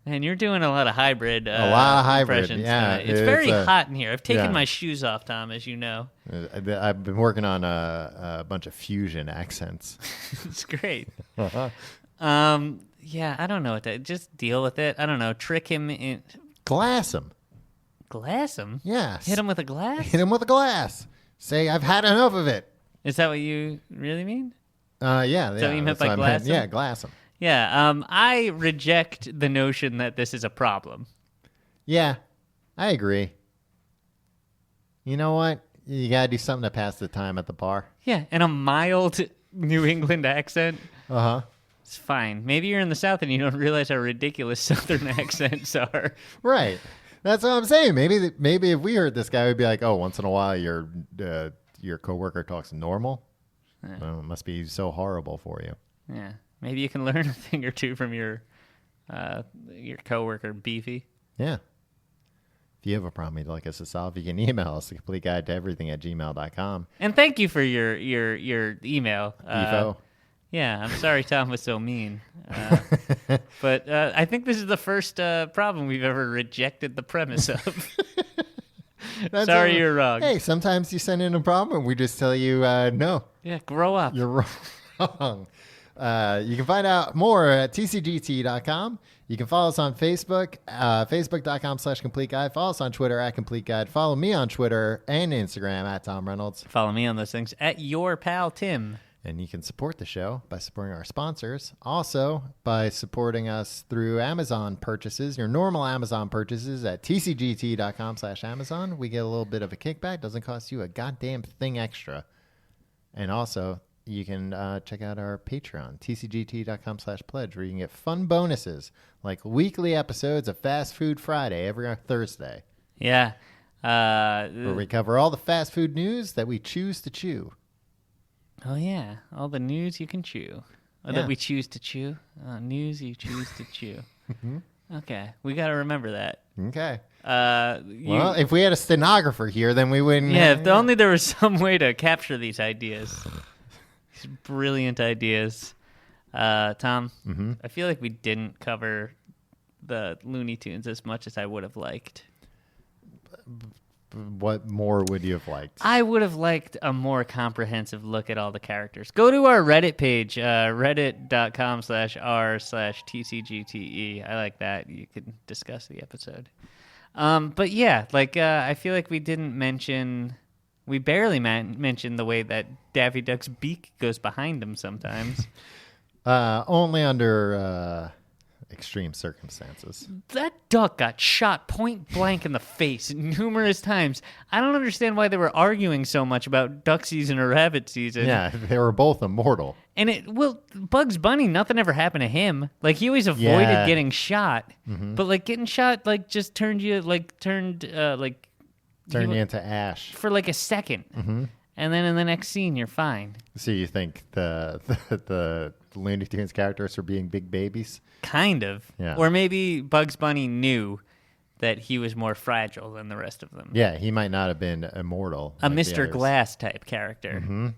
Speaker 3: And you're doing a lot of hybrid
Speaker 2: A lot of hybrid,
Speaker 3: impressions
Speaker 2: yeah.
Speaker 3: tonight. It's very hot in here. I've taken
Speaker 2: yeah.
Speaker 3: my shoes off, Tom, as you know.
Speaker 2: I've been working on a bunch of fusion accents.
Speaker 3: It's great.
Speaker 2: Uh-huh.
Speaker 3: Yeah, I don't know what to just deal with it. I don't know. Trick him in.
Speaker 2: Glass him.
Speaker 3: Glass him?
Speaker 2: Yes.
Speaker 3: Hit him with a glass?
Speaker 2: Hit him with a glass. Say, I've had enough of it.
Speaker 3: Is that what you really mean?
Speaker 2: Yeah.
Speaker 3: what you meant
Speaker 2: that's
Speaker 3: by
Speaker 2: what I
Speaker 3: glass him?
Speaker 2: Yeah, glass him.
Speaker 3: Yeah, I reject the notion that this is a problem.
Speaker 2: Yeah, I agree. You know what? You got to do something to pass the time at the bar.
Speaker 3: Yeah, and a mild New England accent.
Speaker 2: Uh-huh.
Speaker 3: It's fine. Maybe you're in the South and you don't realize how ridiculous Southern accents are.
Speaker 2: Right. That's what I'm saying. Maybe if we heard this guy, we'd be like, oh, once in a while your coworker talks normal.
Speaker 3: Yeah.
Speaker 2: Well, it must be so horrible for you.
Speaker 3: Yeah. Maybe you can learn a thing or two from your coworker, Beefy.
Speaker 2: Yeah. If you have a problem you'd like us to solve, you can email us, thecompleteguide@gmail.com.
Speaker 3: And thank you for your email.
Speaker 2: Beefo.
Speaker 3: Yeah, I'm sorry Tom was so mean. But I think this is the first problem we've ever rejected the premise of. Sorry, you're wrong.
Speaker 2: Hey, sometimes you send in a problem and we just tell you, no.
Speaker 3: Yeah, grow up.
Speaker 2: You're wrong. You can find out more at tcgt.com. You can follow us on Facebook, facebook.com/complete guide. Follow us on Twitter at complete guide. Follow me on Twitter and Instagram at Tom Reynolds.
Speaker 3: Follow me on those things at your pal Tim.
Speaker 2: And you can support the show by supporting our sponsors. Also, by supporting us through Amazon purchases, your normal Amazon purchases at tcgt.com/Amazon. We get a little bit of a kickback. Doesn't cost you a goddamn thing extra. And also, you can check out our Patreon, tcgt.com/pledge, where you can get fun bonuses like weekly episodes of Fast Food Friday every Thursday.
Speaker 3: Yeah.
Speaker 2: Where we cover all the fast food news that we choose to chew.
Speaker 3: Oh, yeah. All the news you can chew. Or
Speaker 2: Yeah.
Speaker 3: that we choose to chew. News you choose to chew. Okay. We got to remember that.
Speaker 2: Okay.
Speaker 3: You,
Speaker 2: Well, if we had a stenographer here, then we wouldn't.
Speaker 3: yeah, if only there was some way to capture these ideas. These brilliant ideas. Tom, I feel like we didn't cover the Looney Tunes as much as I would have liked.
Speaker 2: What more would you have liked?
Speaker 3: I would have liked a more comprehensive look at all the characters. Go to our Reddit page, reddit.com/r/TCGTE. I like that. You can discuss the episode. But yeah, I feel like we barely mentioned the way that Daffy Duck's beak goes behind him sometimes.
Speaker 2: Only under extreme circumstances.
Speaker 3: That duck got shot point blank in the face numerous times. I don't understand why they were arguing so much about duck season or rabbit season.
Speaker 2: Yeah, they were both immortal.
Speaker 3: And Bugs Bunny, nothing ever happened to him. Like, he always avoided getting shot. But getting shot just turned you
Speaker 2: Turn you into ash.
Speaker 3: for a second. And then in the next scene, you're fine.
Speaker 2: So you think the the Looney Tunes characters for being big babies.
Speaker 3: Kind of.
Speaker 2: Yeah.
Speaker 3: Or maybe Bugs Bunny knew that he was more fragile than the rest of them.
Speaker 2: Yeah, he might not have been immortal.
Speaker 3: A
Speaker 2: like the
Speaker 3: Mr.
Speaker 2: others.
Speaker 3: Glass type character.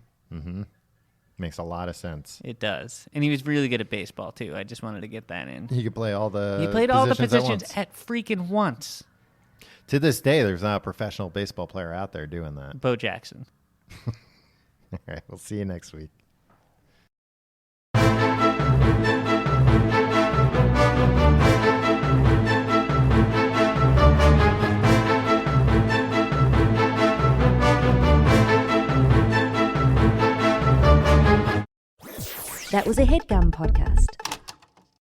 Speaker 2: Makes a lot of sense.
Speaker 3: It does. And he was really good at baseball, too. I just wanted to get that in.
Speaker 2: He could play all the
Speaker 3: He played all the
Speaker 2: positions
Speaker 3: positions
Speaker 2: at
Speaker 3: at freaking once.
Speaker 2: To this day, there's not a professional baseball player out there doing that.
Speaker 3: Bo Jackson.
Speaker 2: All right, we'll see you next week.
Speaker 1: That was a HeadGum podcast.